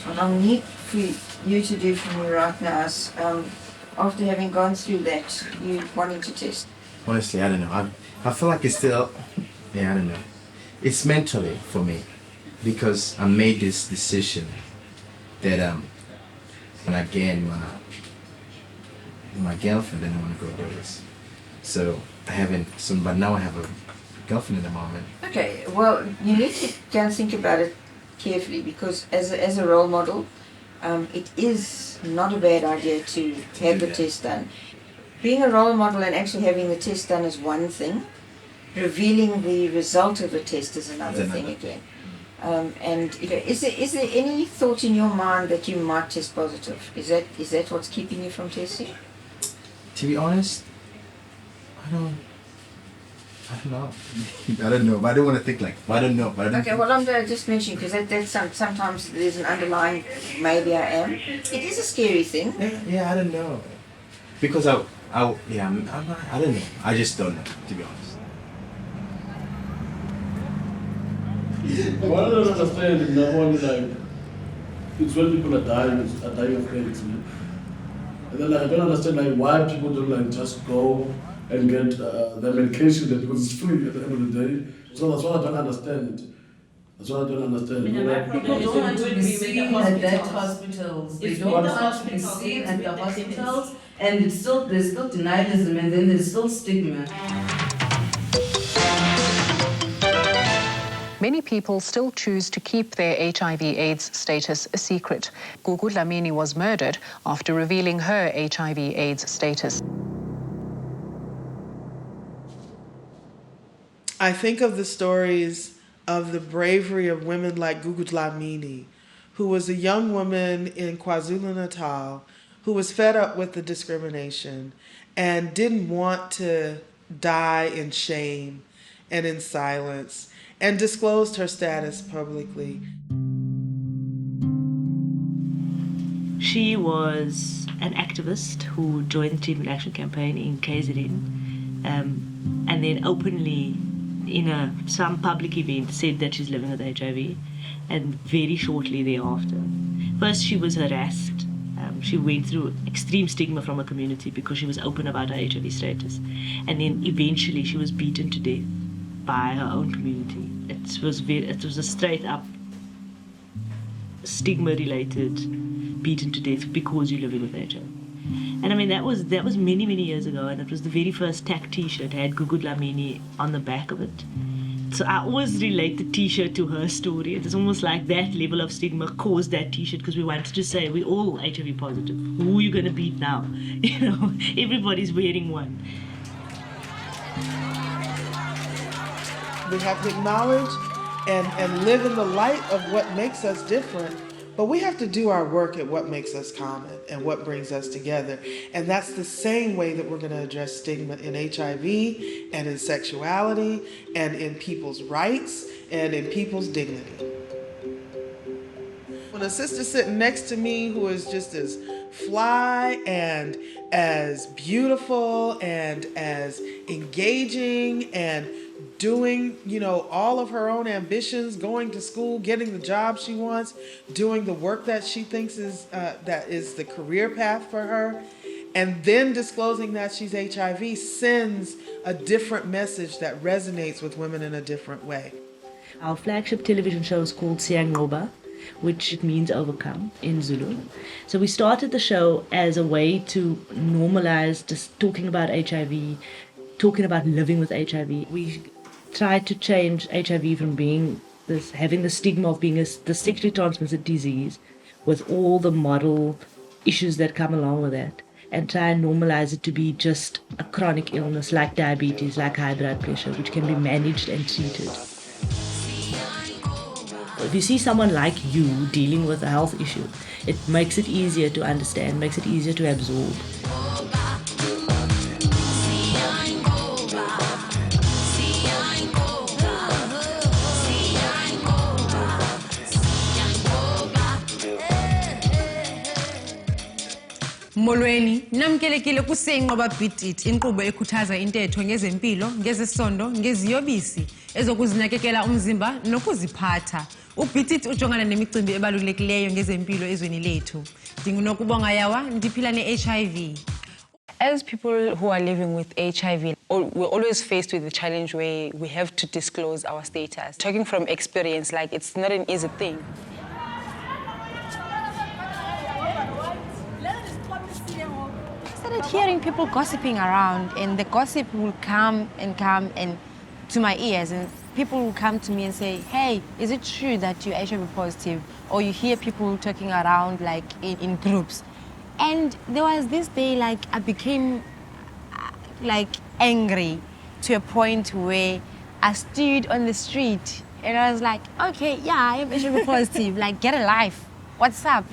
What I need for you to do for me right now is, after having gone through that, you wanting to test. Honestly, I don't know. I feel like it's still, I don't know. It's mentally for me, because I made this decision that when I get my girlfriend, then I want to go do this. So I haven't. But now I have a girlfriend at the moment. Okay, well, you need to go and think about it carefully, because as a role model, it is not a bad idea to have the test done. Being a role model and actually having the test done is one thing. Revealing the result of the test is another thing again. And is there any thought in your mind that you might test positive? Is that what's keeping you from testing? To be honest, I don't know. I don't know, but I don't want to think like, I don't know. Okay, well, I'm going to just mention, because that's sometimes there's an underlying, maybe I am. It is a scary thing. Yeah, I don't know. Because I don't know. I just don't know, to be honest. What I don't understand is number one, like, it's when people are dying of AIDS. And then, like, I don't understand, like, why people don't, like, just go and get the medication, that because it's free at the end of the day. So that's what I don't understand. That's what I don't understand. People don't want to be seen at that hospitals. They don't want to be seen at the hospitals, and there's still denialism, and then there's still stigma. Many people still choose to keep their HIV/AIDS status a secret. Gugu Dlamini was murdered after revealing her HIV/AIDS status. I think of the stories of the bravery of women like Gugu Dlamini, who was a young woman in KwaZulu-Natal who was fed up with the discrimination and didn't want to die in shame and in silence, and disclosed her status publicly. She was an activist who joined the Treatment Action Campaign in KZN, and then openly in some public event said that she's living with HIV, and very shortly thereafter. First she was harassed. She went through extreme stigma from her community because she was open about her HIV status, and then eventually she was beaten to death by her own community. It was a straight up stigma related beaten to death because you're living with HIV. And I mean that was many years ago, and it was the very first TAC t-shirt had Gugu Dlamini on the back of it. So I always relate the t-shirt to her story. It's almost like that level of stigma caused that t-shirt, because we wanted to say we're all HIV positive. Who are you going to beat now? Everybody's wearing one. We have to acknowledge and live in the light of what makes us different, but we have to do our work at what makes us common and what brings us together. And that's the same way that we're going to address stigma in HIV and in sexuality and in people's rights and in people's dignity. When a sister's sitting next to me who is just as fly and as beautiful and as engaging and doing, all of her own ambitions, going to school, getting the job she wants, doing the work that she thinks is the career path for her, and then disclosing that she's HIV sends a different message that resonates with women in a different way. Our flagship television show is called Siyanqoba, which means overcome in Zulu. So we started the show as a way to normalize just talking about HIV, talking about living with HIV. We tried to change HIV from having the stigma of being the sexually transmitted disease with all the model issues that come along with that, and try and normalize it to be just a chronic illness like diabetes, like high blood pressure, which can be managed and treated. If you see someone like you dealing with a health issue, it makes it easier to understand, makes it easier to absorb. Molweni, namkelekile kuSiyanqoba Beat It, inkqubo ekhuthaza intetho ngezempilo, ngezesondo, ngeziyobisi, ezokuzinakekela umzimba nokuziphatha. UBeat It ujongana nemicimbi ebalulekileyo ngezempilo ezweni lethu. Ndingunokubonga Yawa, ndiphila ne-HIV. As people who are living with HIV, we're always faced with the challenge where we have to disclose our status. Talking from experience, like it's not an easy thing. I started hearing people gossiping around, and the gossip will come and to my ears, and people will come to me and say, hey, is it true that you're HIV positive? Or you hear people talking around like in groups. And there was this day, like I became like angry to a point where I stood on the street and I was like, okay, yeah, I am HIV positive, like get a life. What's up,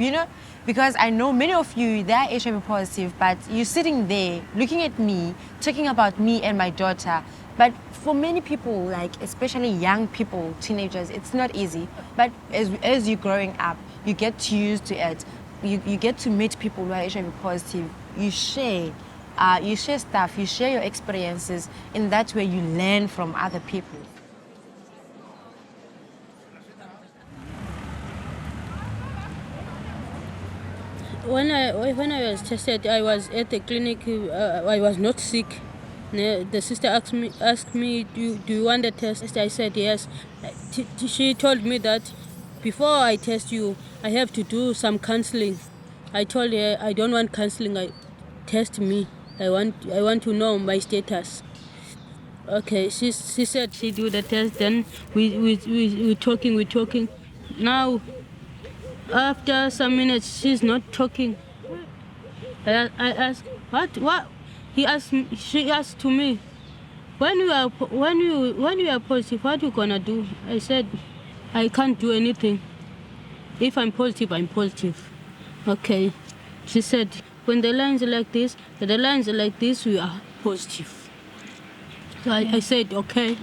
Because I know many of you, they're HIV positive, but you're sitting there looking at me, talking about me and my daughter. But for many people, like especially young people, teenagers, it's not easy. But as you're growing up, you get used to it. You get to meet people who are HIV positive. You share stuff, you share your experiences. In that way, you learn from other people. When I was tested, I was at the clinic. I was not sick. The sister asked me, do you want the test? I said yes. She told me that before I test you, I have to do some counseling. I told her I don't want counseling. Test me. I want to know my status. Okay, she said she do the test, then we talking. Now, after some minutes, she's not talking. I asked, what? She asked to me, when you are positive, what you gonna do? I said, I can't do anything. If I'm positive, I'm positive. Okay. She said, when the lines are like this, we are positive. So I said, okay.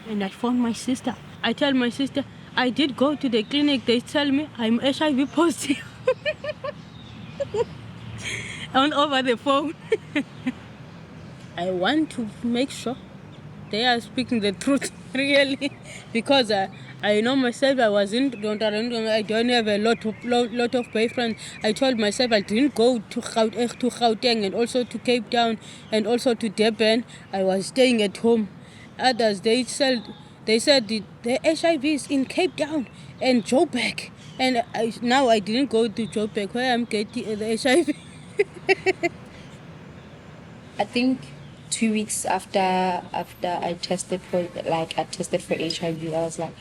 And I phoned my sister. I tell my sister, I did go to the clinic. They tell me I'm HIV positive. On over the phone. I want to make sure they are speaking the truth, really, because I know myself. I don't have a lot of boyfriends. I told myself I didn't go to Gauteng and also to Cape Town and also to Durban. I was staying at home. Others they said the HIV is in Cape Town and Joburg, and now I didn't go to Joburg where I'm getting the HIV. I think 2 weeks after I tested for HIV, I was like,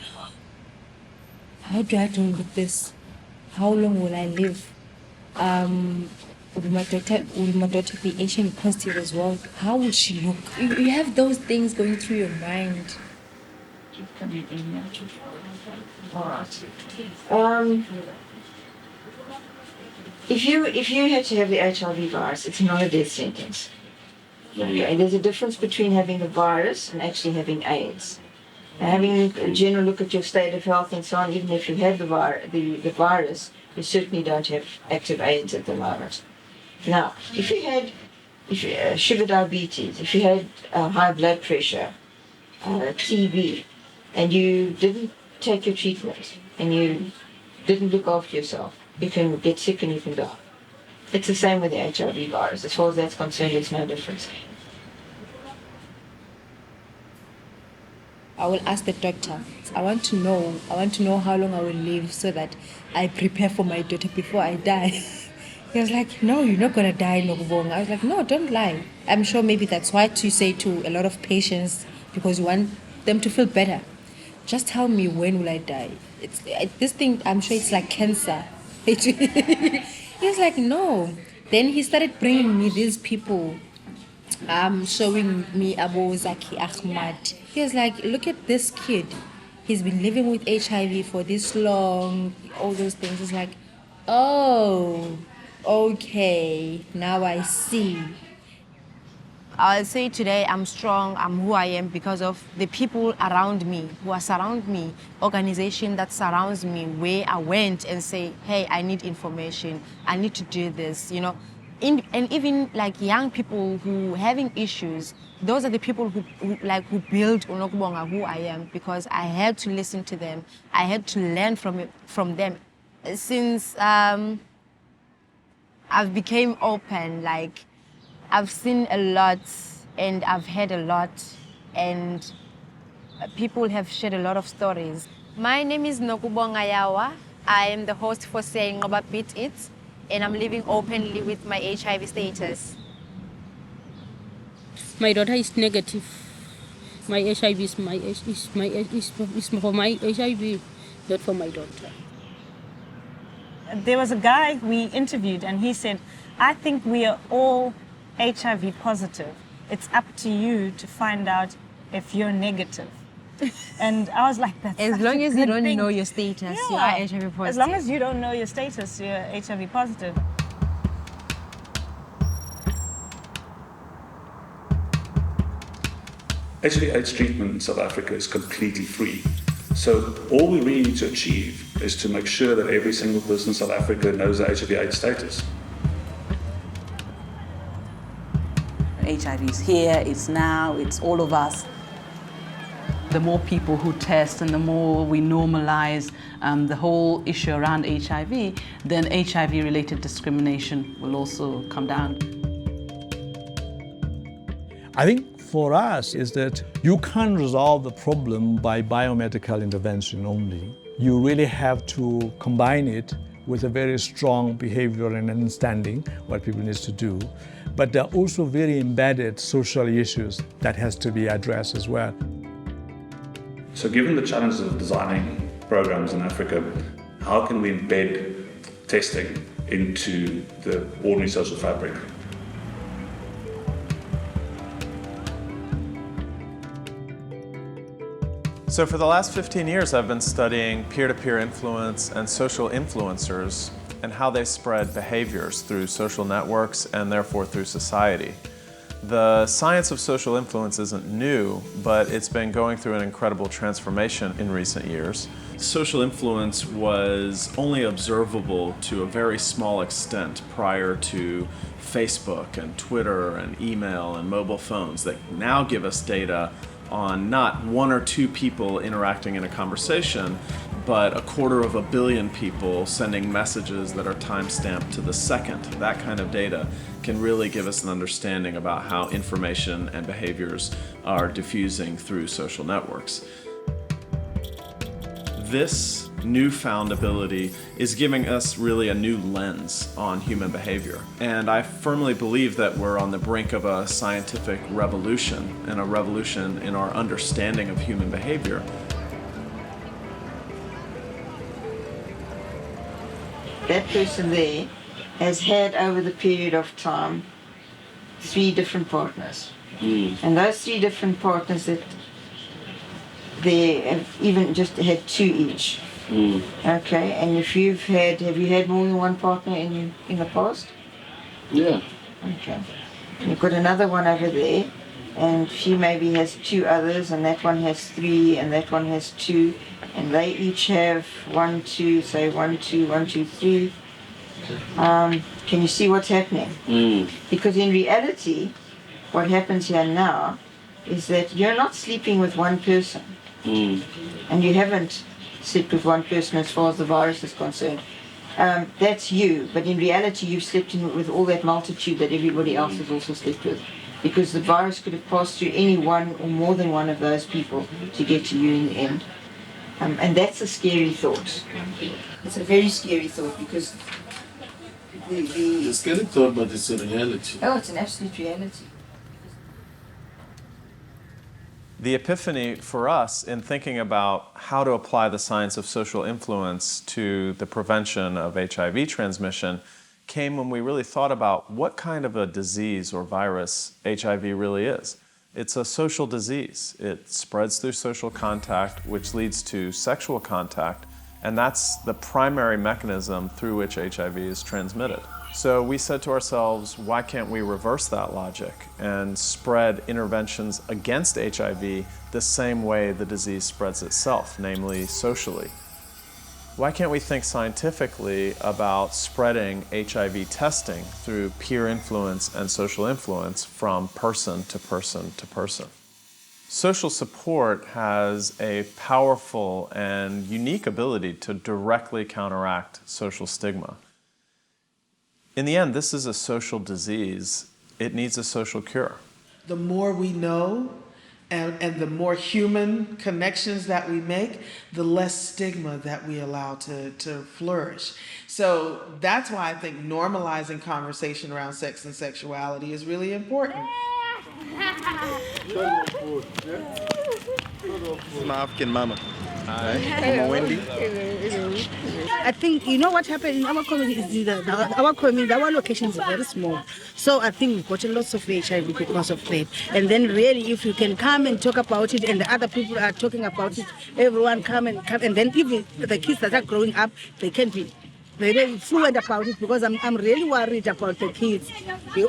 how do I deal with this? How long will I live? Will my daughter be HIV positive as well? How will she look? You have those things going through your mind. If you had to have the HIV virus, it's not a death sentence. Okay. There's a difference between having the virus and actually having AIDS. And having a general look at your state of health and so on, even if you have the virus, you certainly don't have active AIDS at the moment. Now, if you had sugar diabetes, if you had high blood pressure, TB, and you didn't take your treatment, and you didn't look after yourself, you can get sick and you can die. It's the same with the HIV virus. As far as that's concerned, it's no difference. I will ask the doctor. I want to know how long I will live so that I prepare for my daughter before I die. He was like, no, you're not going to die, Nokubonga. I was like, no, don't lie. I'm sure maybe that's what you say to a lot of patients because you want them to feel better. Just tell me, when will I die? This thing, I'm sure it's like cancer. He was like, no. Then he started bringing me these people, showing me Abu Zaki Ahmad. He was like, look at this kid. He's been living with HIV for this long, all those things. It's like, oh, okay, now I see. I'll say today I'm strong, I'm who I am because of the people around me, who are surround me, organization that surrounds me, where I went and say, hey, I need information, I need to do this, you know. And even like young people who having issues, those are the people who build Unokubonga, who I am, because I had to listen to them, I had to learn from them. Since I've became open, like, I've seen a lot and I've heard a lot and people have shared a lot of stories. My name is Nokubonga Yawa. I am the host for Saying Ngoba Beat It and I'm living openly with my HIV status. My daughter is negative. My HIV is for my HIV, not for my daughter. There was a guy we interviewed and he said, I think we are all HIV positive. It's up to you to find out if you're negative. And I was like, that's as long as you don't know your status, you are HIV positive. As long as you don't know your status, you're HIV positive. HIV/AIDS treatment in South Africa is completely free. So all we really need to achieve is to make sure that every single person in South Africa knows their HIV/AIDS status. HIV is here, it's now, it's all of us. The more people who test and the more we normalize the whole issue around HIV, then HIV-related discrimination will also come down. I think for us is that you can't resolve the problem by biomedical intervention only. You really have to combine it with a very strong behavior and understanding what people need to do. but there are also very embedded social issues that has to be addressed as well. So given the challenges of designing programs in Africa, how can we embed testing into the ordinary social fabric? So for the last 15 years, I've been studying peer-to-peer influence and social influencers and how they spread behaviors through social networks and therefore through society. The science of social influence isn't new, but it's been going through an incredible transformation in recent years. Social influence was only observable to a very small extent prior to Facebook and Twitter and email and mobile phones that now give us data on not 1 or 2 people interacting in a conversation, but 250 million people sending messages that are time-stamped to the second. That kind of data can really give us an understanding about how information and behaviors are diffusing through social networks. This newfound ability is giving us really a new lens on human behavior. And I firmly believe that we're on the brink of a scientific revolution, and a revolution in our understanding of human behavior. That person there has had over the period of time 3 different partners. And those 3 different partners that they have even just had 2 each. Okay, and if have you had more than one partner in the past? Yeah. Okay. You've got another one over there, and she maybe has 2 others, and that one has 3, and that one has 2, and they each have 1, 2, say 1, 2, 1, 2, 3. Can you see what's happening? Because in reality, what happens here now is that you're not sleeping with one person, and you haven't slept with one person as far as the virus is concerned. That's you, but in reality you've slept in with all that multitude that everybody else has also slept with, because the virus could have passed through any one or more than one of those people to get to you in the end. And that's a scary thought. It's a very scary thought, because It's a scary thought, but it's a reality. Oh, it's an absolute reality. The epiphany for us in thinking about how to apply the science of social influence to the prevention of HIV transmission came when we really thought about what kind of a disease or virus HIV really is. It's a social disease. It spreads through social contact, which leads to sexual contact, and that's the primary mechanism through which HIV is transmitted. So we said to ourselves, why can't we reverse that logic and spread interventions against HIV the same way the disease spreads itself, namely socially? Why can't we think scientifically about spreading HIV testing through peer influence and social influence from person to person to person? Social support has a powerful and unique ability to directly counteract social stigma. In the end, this is a social disease. It needs a social cure. The more we know and the more human connections that we make, the less stigma that we allow to flourish. So that's why I think normalizing conversation around sex and sexuality is really important. This is my African mama. Hi. Mama Wendy. I think, you know what happened in our community is that our community, our locations are very small. So I think we've got a lot of HIV because of that. And then really, if you can come and talk about it and the other people are talking about it, everyone come, and then even the kids that are growing up, they can be very fluent about it, because I'm really worried about the kids.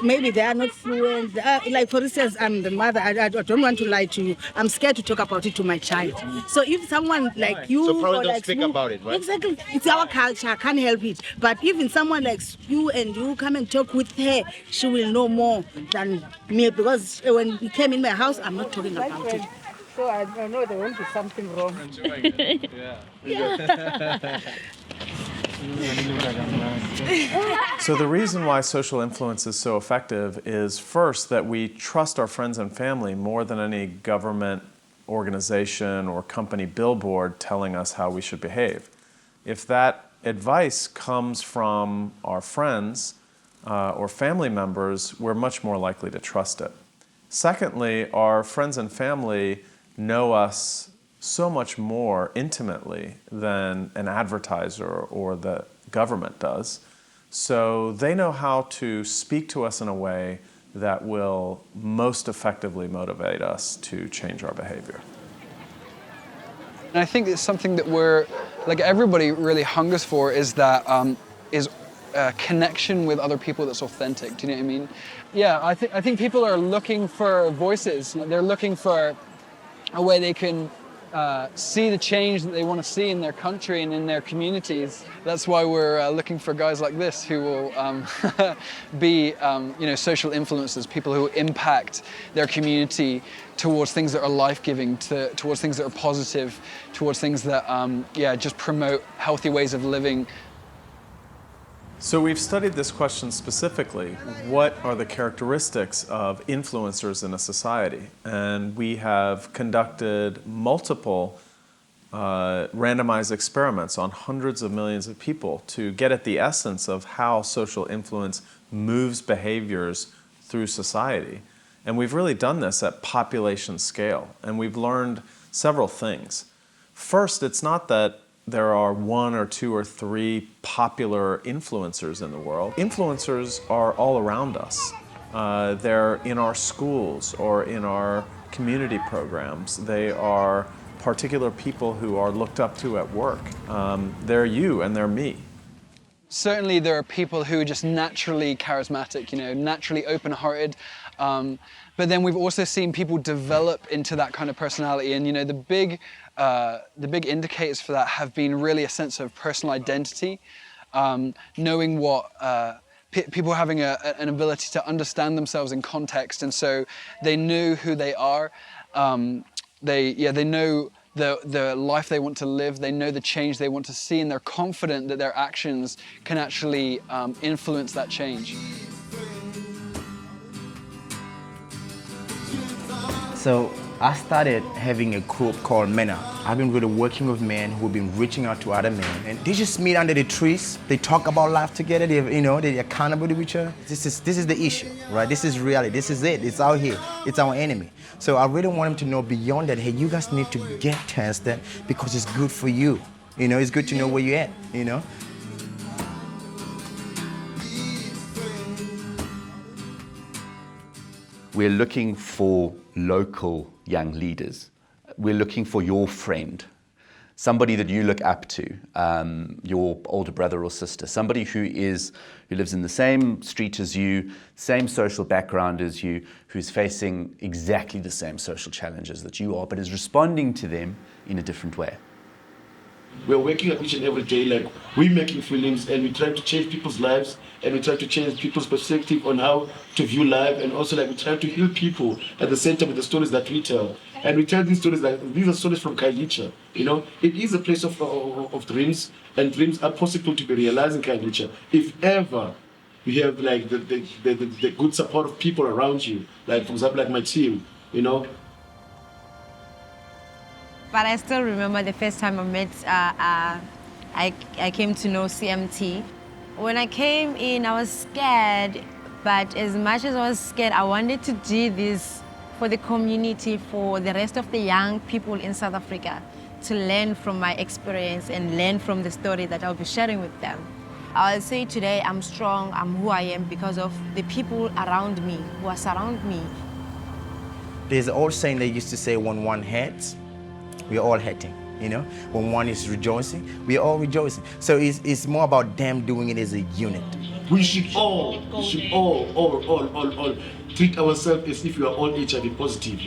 Maybe they are not fluent. Like for instance, I'm the mother. I don't want to lie to you. I'm scared to talk about it to my child. So if someone like you, So probably or don't like speak you, about it, right? Exactly, it's our culture. I can't help it. But even someone like you and you come and talk with her, she will know more than me, because when he came in my house, I'm not talking about it. So I know there won't be something wrong. So the reason why social influence is so effective is, first, that we trust our friends and family more than any government organization or company billboard telling us how we should behave. If that advice comes from our friends, or family members, we're much more likely to trust it. Secondly, our friends and family know us so much more intimately than an advertiser or the government does. So they know how to speak to us in a way that will most effectively motivate us to change our behavior. And I think it's something that we're, like everybody really hungers for, is that connection with other people that's authentic. Do you know what I mean? Yeah, I think people are looking for voices. They're looking for a way they can see the change that they want to see in their country and in their communities. That's why we're looking for guys like this who will be, social influencers, people who impact their community towards things that are life-giving, towards things that are positive, towards things that, just promote healthy ways of living. So we've studied this question specifically. What are the characteristics of influencers in a society? And we have conducted multiple randomized experiments on hundreds of millions of people to get at the essence of how social influence moves behaviors through society. And we've really done this at population scale. And we've learned several things. First, it's not that there are 1 or 2 or 3 popular influencers in the world. Influencers are all around us. They're in our schools or in our community programs. They are particular people who are looked up to at work. They're you and they're me. Certainly there are people who are just naturally charismatic, naturally open-hearted. But then we've also seen people develop into that kind of personality. And the big indicators for that have been really a sense of personal identity, knowing what people having an ability to understand themselves in context, and so they know who they are. They know the life they want to live. They know the change they want to see, and they're confident that their actions can actually influence that change. So I started having a group called MENA. I've been really working with men who've been reaching out to other men. And they just meet under the trees. They talk about life together. They're accountable to each other. This is the issue, right? This is reality. This is it. It's out here. It's our enemy. So I really want them to know beyond that, hey, you guys need to get tested because it's good for you. It's good to know where you're at, We're looking for local young leaders. We're looking for your friend, somebody that you look up to, your older brother or sister, somebody who lives in the same street as you, same social background as you, who's facing exactly the same social challenges that you are, but is responding to them in a different way. We're waking up each and every day, like we're making films and we try to change people's lives and we try to change people's perspective on how to view life, and also like we try to heal people at the center with the stories that we tell. And we tell these stories like these are stories from Khayelitsha. It is a place of dreams, and dreams are possible to be realized in Khayelitsha if ever you have like the good support of people around you, like for example like my team, But I still remember the first time I met, I came to know CMT. When I came in, I was scared, but as much as I was scared, I wanted to do this for the community, for the rest of the young people in South Africa, to learn from my experience and learn from the story that I'll be sharing with them. I'll say today I'm strong, I'm who I am because of the people around me, who are surround me. There's an old saying they used to say, when one hates, we're all hating, When one is rejoicing, we're all rejoicing. So it's more about them doing it as a unit. We should all treat ourselves as if we are all HIV positive,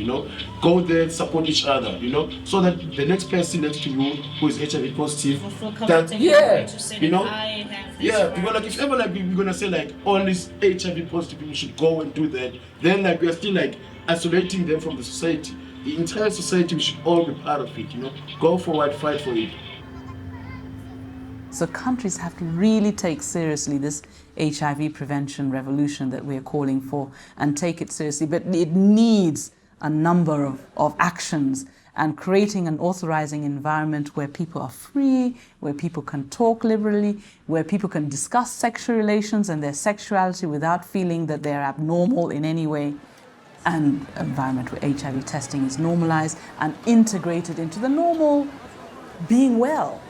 Go there, support each other, so that the next person next to you who is HIV positive, because like if ever like we're gonna say like all these HIV positive people should go and do that, then like we are still like isolating them from the society. The entire society, we should all be part of it, Go forward, fight for it. So countries have to really take seriously this HIV prevention revolution that we're calling for and take it seriously. But it needs a number of actions and creating an authorizing environment where people are free, where people can talk liberally, where people can discuss sexual relations and their sexuality without feeling that they're abnormal in any way, and an environment where HIV testing is normalized and integrated into the normal being well.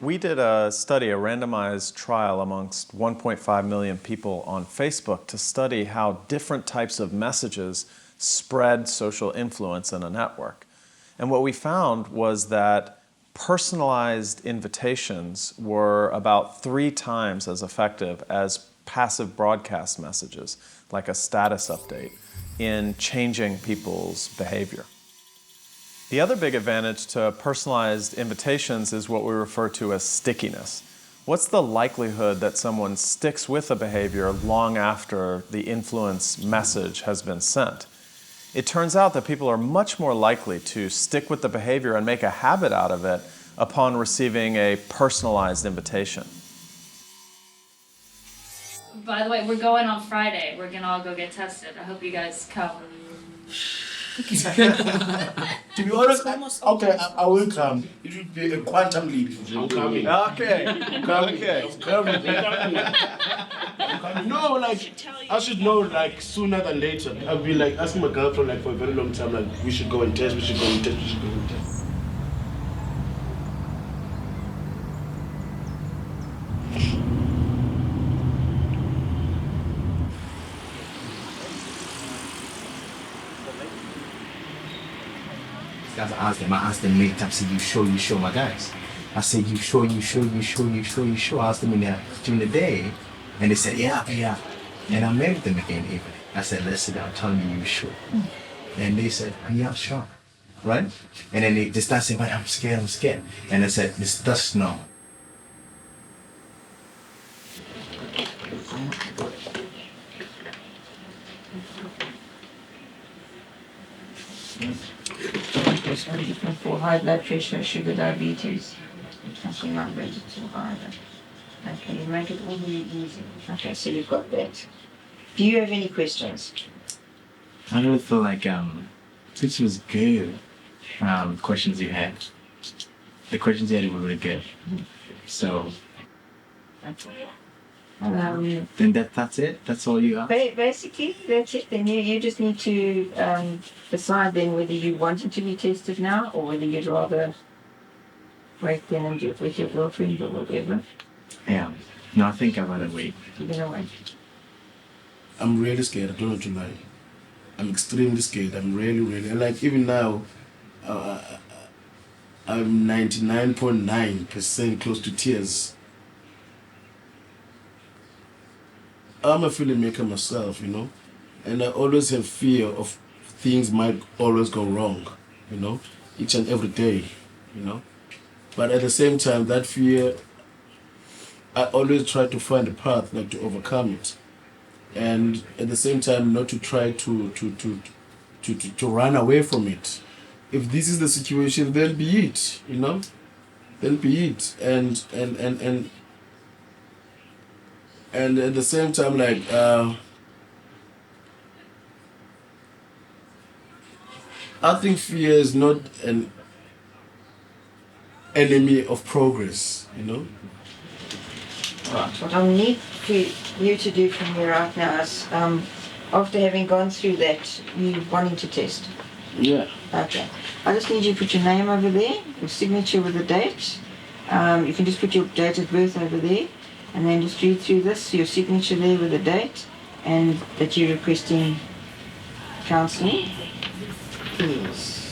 We did a study, a randomized trial amongst 1.5 million people on Facebook to study how different types of messages spread social influence in a network. And what we found was that personalized invitations were about 3 times as effective as passive broadcast messages, like a status update, in changing people's behavior. The other big advantage to personalized invitations is what we refer to as stickiness. What's the likelihood that someone sticks with a behavior long after the influence message has been sent? It turns out that people are much more likely to stick with the behavior and make a habit out of it upon receiving a personalized invitation. By the way, we're going on Friday. We're gonna all go get tested. I hope you guys come. To be honest, okay, I will come. It will be a quantum leap. I'm coming. Okay. I'm coming. No, like, I should know, like, sooner than later. I've been, like, asking my girlfriend, like, for a very long time, like, we should go and test, we should go and test, we should go and test. Guys, I asked them many times, I said, you sure, my guys? I said, you sure? I asked them during the day, and they said, yeah. And I met them again evening. I said, let's sit down, tell me you sure. And they said, yeah, sure, right? And then they started saying, but I'm scared. And I said, it's just no. Different for high blood pressure, sugar, diabetes, something like that. Okay, you make it all really easy. Okay, so you've got that. Do you have any questions? I really feel like this was good. Questions you had. The questions you had were really good. So then that's it? That's all you asked? Basically, that's it. Then you just need to decide then whether you want it to be tested now or whether you'd rather wait then and do it with your girlfriend or whatever. Yeah. No, I think I'd rather wait. You're gonna wait. I'm really scared, I don't know to lie. I'm extremely scared. I'm really, like, even now, I'm 99.9% close to tears. I'm a filmmaker myself, you know, and I always have fear of things might always go wrong, you know, each and every day, you know. But at the same time, that fear, I always try to find a path, like, to overcome it. And at the same time, not to try to run away from it. If this is the situation, then be it, you know, then be it. And at the same time, like, I think fear is not an enemy of progress, you know? Right. What I need for you to do from here right now is, after having gone through that, you wanting to test. Yeah. Okay. I just need you to put your name over there, your signature with the date. You can just put your date of birth over there, and then just read through this, your signature there with the date, and that you're requesting counselling. Please.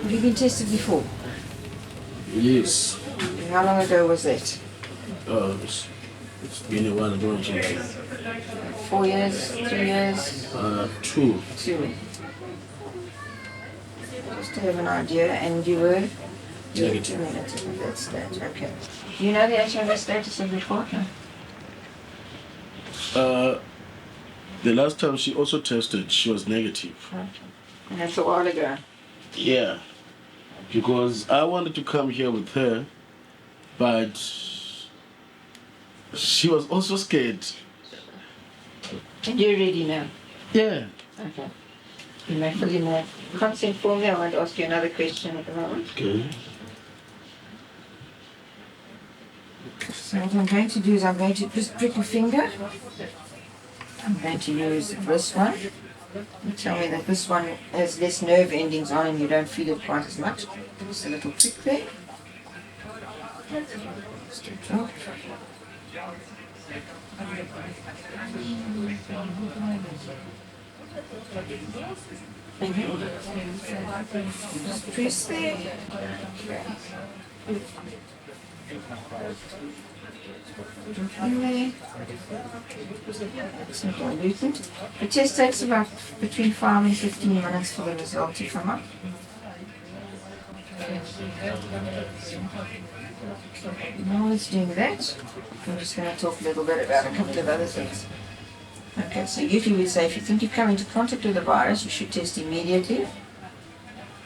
Have you been tested before? Yes. How long ago was that? It's been a while, I don't know. 4 years, 3 years? 2. 2. Just to have an idea, and you were? Negative. Negative at that stage, okay. Do you know the HIV status of your partner? The last time she also tested, she was negative. Okay. And that's a while ago? Yeah. because I wanted to come here with her, but she was also scared. And you're ready now? Yeah. Okay. You may fill in the consent form there. I want to ask you another question at the moment. Okay. So what I'm going to do is I'm going to just prick a finger. I'm going to use this one. You tell me that this one has less nerve endings on and you don't feel it quite as much. Just a little prick there. Stop. Thank you. Just press there. In there. It's not diluted. The test takes about between 5 and 15 minutes for the result to come up. Now it's doing that. I'm just going to talk a little bit about a couple of other things. Okay, so usually we say if you think you've come into contact with the virus, you should test immediately,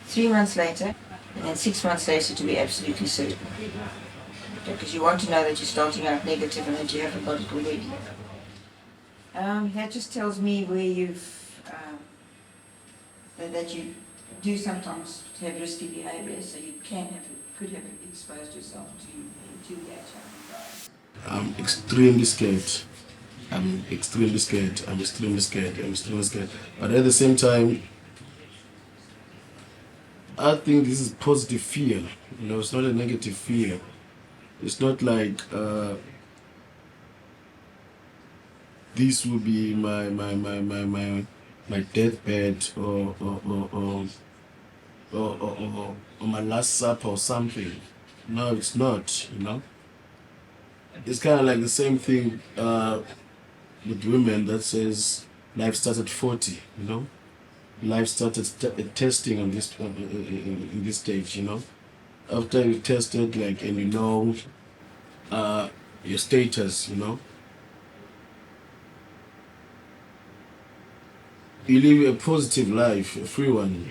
3 months later, and then 6 months later to be absolutely certain. Because you want to know that you're starting out negative and that you haven't got it already. That just tells me where you've, that you do sometimes have risky behaviour, so you could have exposed yourself to the HIV virus. I'm extremely scared. But at the same time, I think this is positive fear. You know, it's not a negative fear. It's not like this will be my deathbed or my last supper or something. No, it's not. You know, it's kind of like the same thing with women that says life starts at 40. You know, life started testing on this in this stage. You know. After you tested, like, and you know your status, you know, you live a positive life, a free one.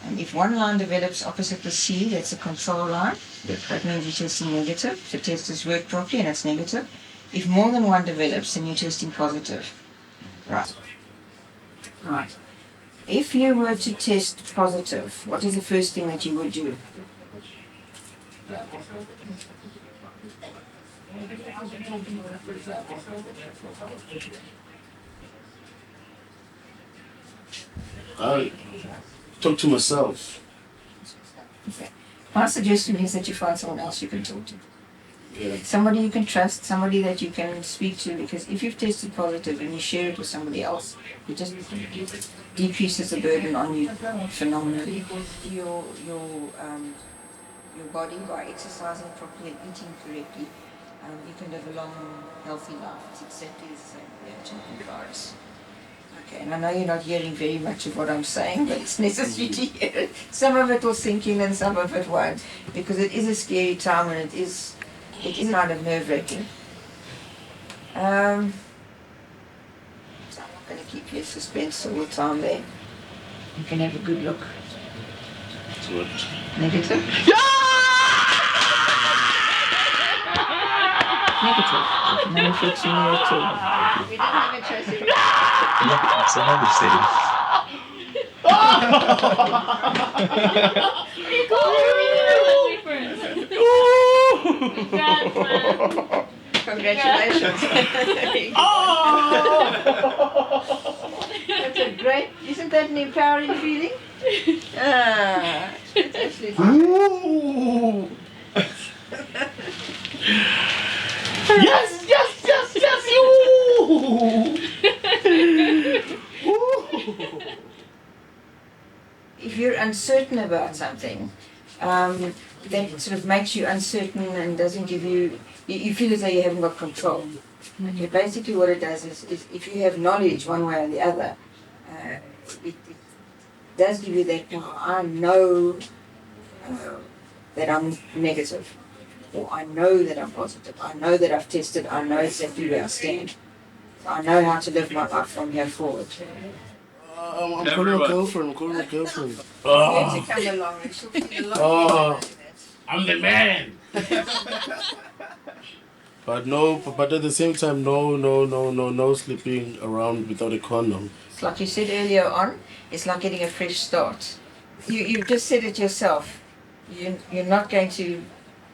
And if one line develops opposite the C, that's a control line. That means you're testing negative. The test has worked properly and it's negative. If more than one develops, then you're testing positive. Right. Right. If you were to test positive, what is the first thing that you would do? I talk to myself. Okay. My suggestion is that you find someone else you can talk to. Yeah. Somebody you can trust, somebody that you can speak to, because if you've tested positive and you share it with somebody else, it just decreases the burden on you phenomenally. Your body, by exercising properly and eating correctly, you can live a long, healthy life. It's exactly the same with the HIV virus. Okay, and I know you're not hearing very much of what I'm saying, but it's necessary to hear it. Some of it will sink in and some of it won't, because it is a scary time and it is kind of nerve-wracking. I'm not going to keep you in suspense all the time there. You can have a good look. What? Negative? Negative. No infection there at all. We didn't have a choice. It's a heavy city. Congratulations. That's a great, isn't that an empowering feeling? It's actually Ooh. Yes, you. If you're uncertain about something, that sort of makes you uncertain and doesn't give you feel as though you haven't got control. Okay, basically what it does is if you have knowledge one way or the other, it does give you that power. I know that I'm negative, or I know that I'm positive, I know that I've tested, I know exactly where I stand. I know how to live my life from here forward. I'm calling my girlfriend. I'm calling my girlfriend. Let her come along and she'll be a lot Oh, I'm the man. But at the same time, no sleeping around without a condom. It's like you said earlier on, it's like getting a fresh start. You've just said it yourself. You're not going to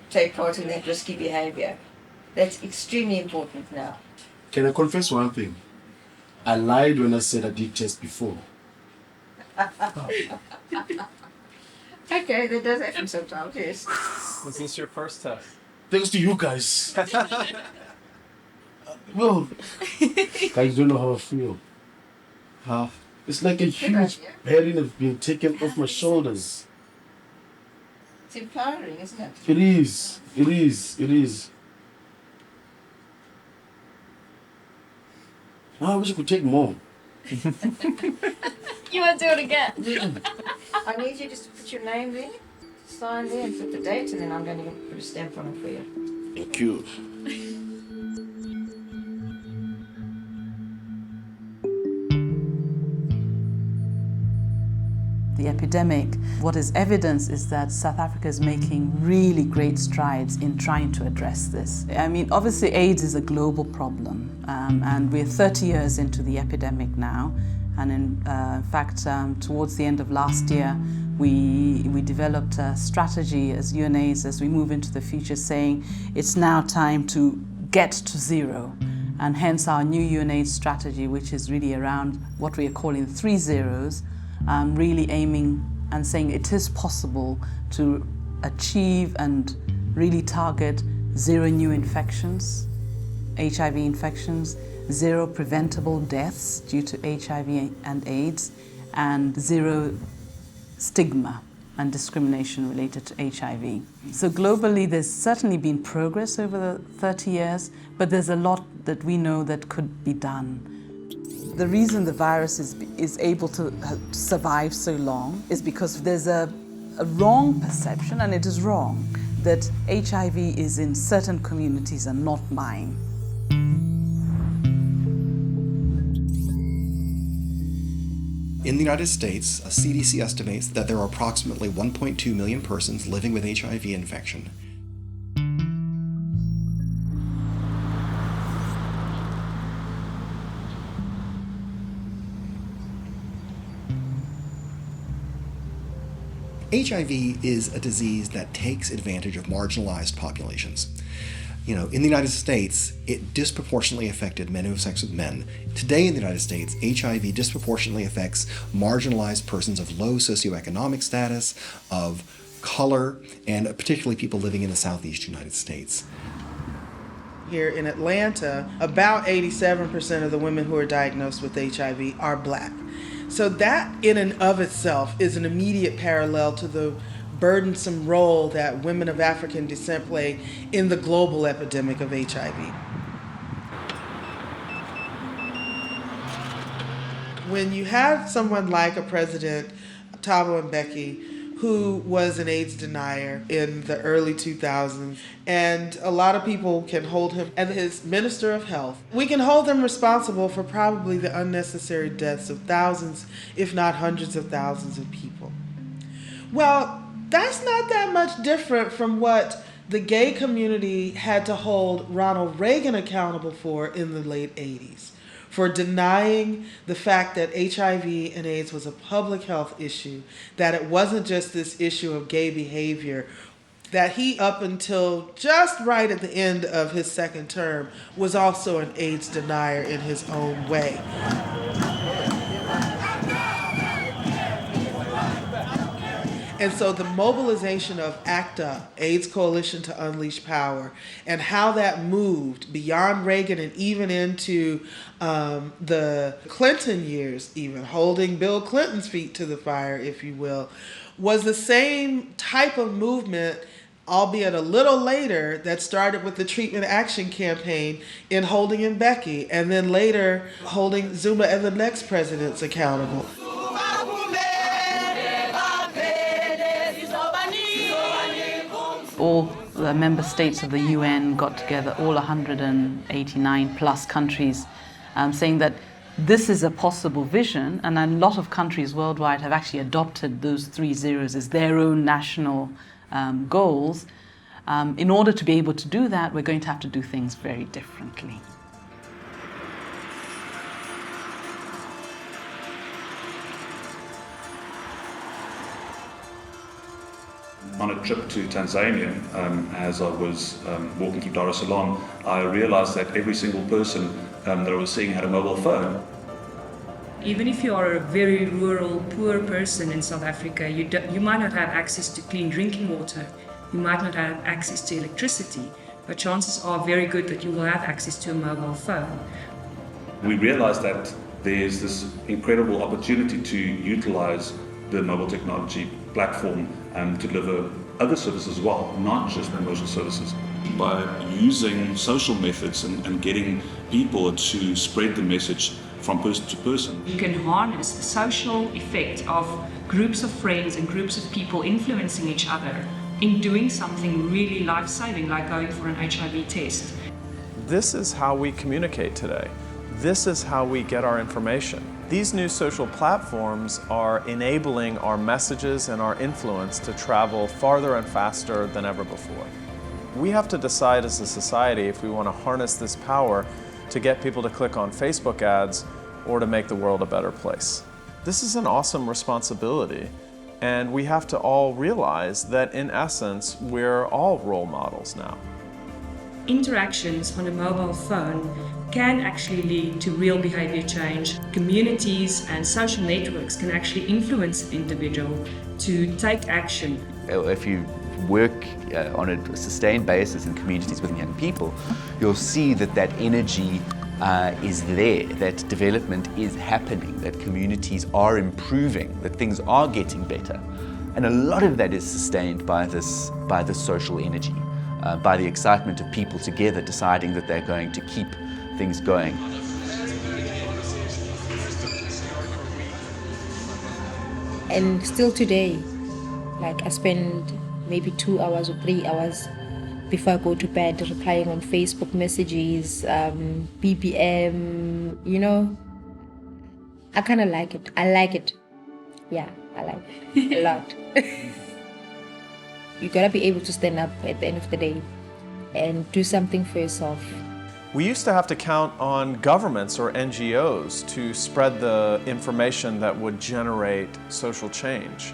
take part in that risky behavior. That's extremely important now. Can I confess one thing? I lied when I said I did test before. Okay, that does happen sometimes, yes. Was this your first test? Thanks to you guys. Well, guys don't know how I feel. It's like a huge burden has been taken off my shoulders. It's empowering, isn't it? It is. It is. It is. I wish I could take more. You want to do it again? I need you just to put your name there, sign there, and put the date, and then I'm going to put a stamp on it for you. Thank you. The epidemic, what is evidence is that South Africa is making really great strides in trying to address this. I mean, obviously AIDS is a global problem, and we're 30 years into the epidemic now. And in fact, towards the end of last year, we developed a strategy as UNAIDS as we move into the future, saying it's now time to get to zero. And hence our new UNAIDS strategy, which is really around what we are calling 3 zeros, really aiming and saying it is possible to achieve and really target 0 new infections, HIV infections, 0 preventable deaths due to HIV and AIDS, and 0 stigma and discrimination related to HIV. So globally, there's certainly been progress over the 30 years, but there's a lot that we know that could be done. The reason the virus is able to survive so long is because there's a wrong perception, and it is wrong, that HIV is in certain communities and not mine. In the United States, a CDC estimates that there are approximately 1.2 million persons living with HIV infection. HIV is a disease that takes advantage of marginalized populations. You know, in the United States, it disproportionately affected men who have sex with men. Today in the United States, HIV disproportionately affects marginalized persons of low socioeconomic status, of color, and particularly people living in the Southeast United States. Here in Atlanta, about 87% of the women who are diagnosed with HIV are Black. So that in and of itself is an immediate parallel to the burdensome role that women of African descent play in the global epidemic of HIV. When you have someone like a President Thabo Mbeki, who was an AIDS denier in the early 2000s, and a lot of people can hold him as his Minister of Health. We can hold him responsible for probably the unnecessary deaths of thousands, if not hundreds of thousands of people. Well, that's not that much different from what the gay community had to hold Ronald Reagan accountable for in the late 80s, for denying the fact that HIV and AIDS was a public health issue, that it wasn't just this issue of gay behavior, that he, up until just right at the end of his second term, was also an AIDS denier in his own way. And so the mobilization of ACTA, AIDS Coalition to Unleash Power, and how that moved beyond Reagan and even into the Clinton years, even holding Bill Clinton's feet to the fire, if you will, was the same type of movement, albeit a little later, that started with the Treatment Action Campaign in holding Mbeki, and then later holding Zuma and the next presidents accountable. All the member states of the UN got together, all 189 plus countries, saying that This is a possible vision, and a lot of countries worldwide have actually adopted those 3 zeros as their own national goals. In order to be able to do that, we're going to have to do things very differently. On a trip to Tanzania, as I was walking through Dar es Salaam, I realized that every single person that I was seeing had a mobile phone. Even if you are a very rural, poor person in South Africa, you might not have access to clean drinking water, you might not have access to electricity, but chances are very good that you will have access to a mobile phone. We realized that there's this incredible opportunity to utilize the mobile technology platform and to deliver other services as well, not just commercial services. By using social methods and getting people to spread the message from person to person. You can harness the social effect of groups of friends and groups of people influencing each other in doing something really life-saving, like going for an HIV test. This is how we communicate today. This is how we get our information. These new social platforms are enabling our messages and our influence to travel farther and faster than ever before. We have to decide as a society if we want to harness this power to get people to click on Facebook ads or to make the world a better place. This is an awesome responsibility, and we have to all realize that in essence, we're all role models now. Interactions on a mobile phone can actually lead to real behavior change. Communities and social networks can actually influence an individual to take action. If you work on a sustained basis in communities with young people, you'll see that that energy is there, that development is happening, that communities are improving, that things are getting better. And a lot of that is sustained by this social energy, by the excitement of people together deciding that they're going to keep things going. And still today, like I spend maybe 2 hours or 3 hours before I go to bed replying on Facebook messages, BBM, you know. I kind of like it. I like it. Yeah, I like it a lot. You gotta be able to stand up at the end of the day and do something for yourself. We used to have to count on governments or NGOs to spread the information that would generate social change.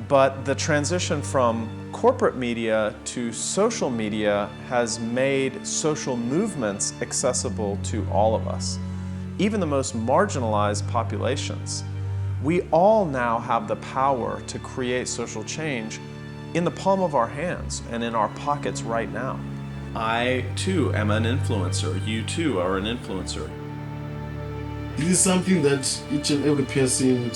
But the transition from corporate media to social media has made social movements accessible to all of us, even the most marginalized populations. We all now have the power to create social change in the palm of our hands and in our pockets right now. I too am an influencer. You too are an influencer. This is something that each and every person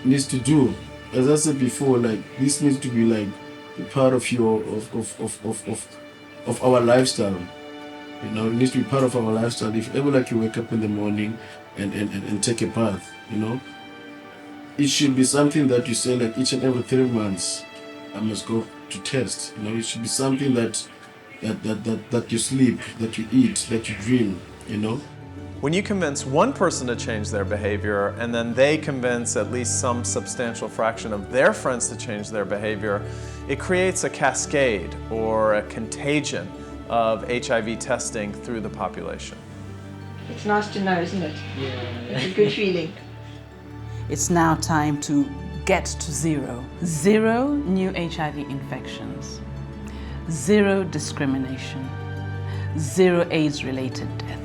needs to do. As I said before, like this needs to be like a part of your of our lifestyle. You know, it needs to be part of our lifestyle. If ever like you wake up in the morning and take a bath, you know, it should be something that you say like each and every 3 months I must go to test. You know, it should be something that you sleep, that you eat, that you dream, you know. When you convince one person to change their behavior and then they convince at least some substantial fraction of their friends to change their behavior, it creates a cascade or a contagion of HIV testing through the population. It's nice to know, isn't it? Yeah. It's a good feeling. It's now time to get to zero. 0 new HIV infections, 0 discrimination, 0 AIDS-related deaths.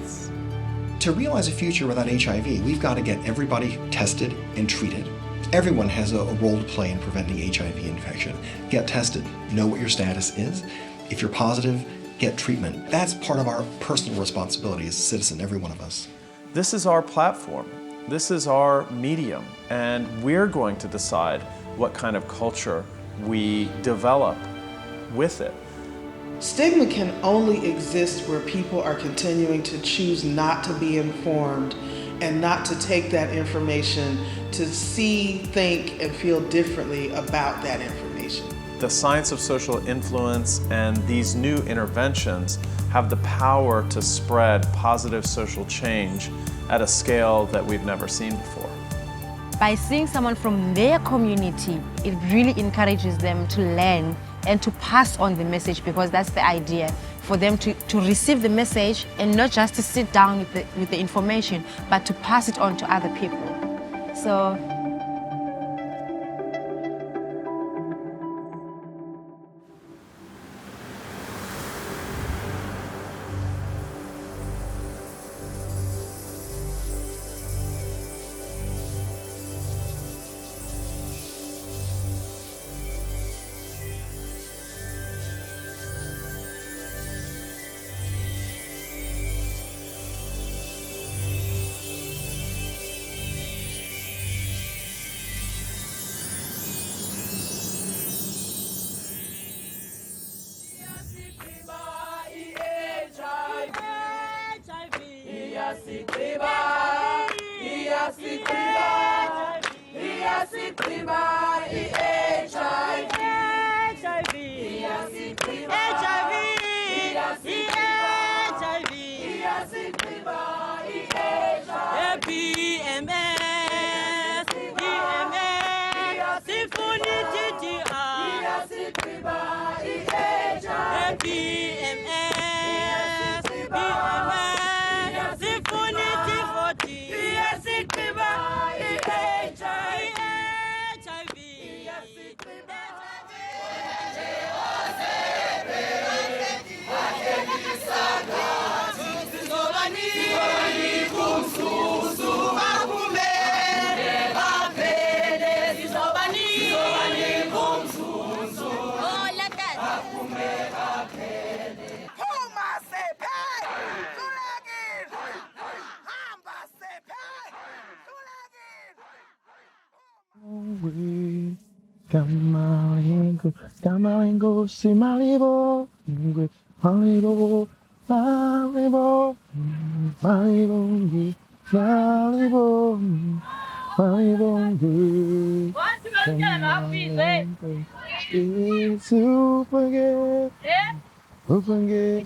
To realize a future without HIV, we've got to get everybody tested and treated. Everyone has a role to play in preventing HIV infection. Get tested, know what your status is. If you're positive, get treatment. That's part of our personal responsibility as a citizen, every one of us. This is our platform. This is our medium, and we're going to decide what kind of culture we develop with it. Stigma can only exist where people are continuing to choose not to be informed and not to take that information, to see, think, and feel differently about that information. The science of social influence and these new interventions have the power to spread positive social change at a scale that we've never seen before. By seeing someone from their community, it really encourages them to learn and to pass on the message, because that's the idea, for them to receive the message and not just to sit down with the information, but to pass it on to other people. So Kamalengo, si Malibu, Malibu, Malibu, Malibu, Malibu, Malibu. Upangin,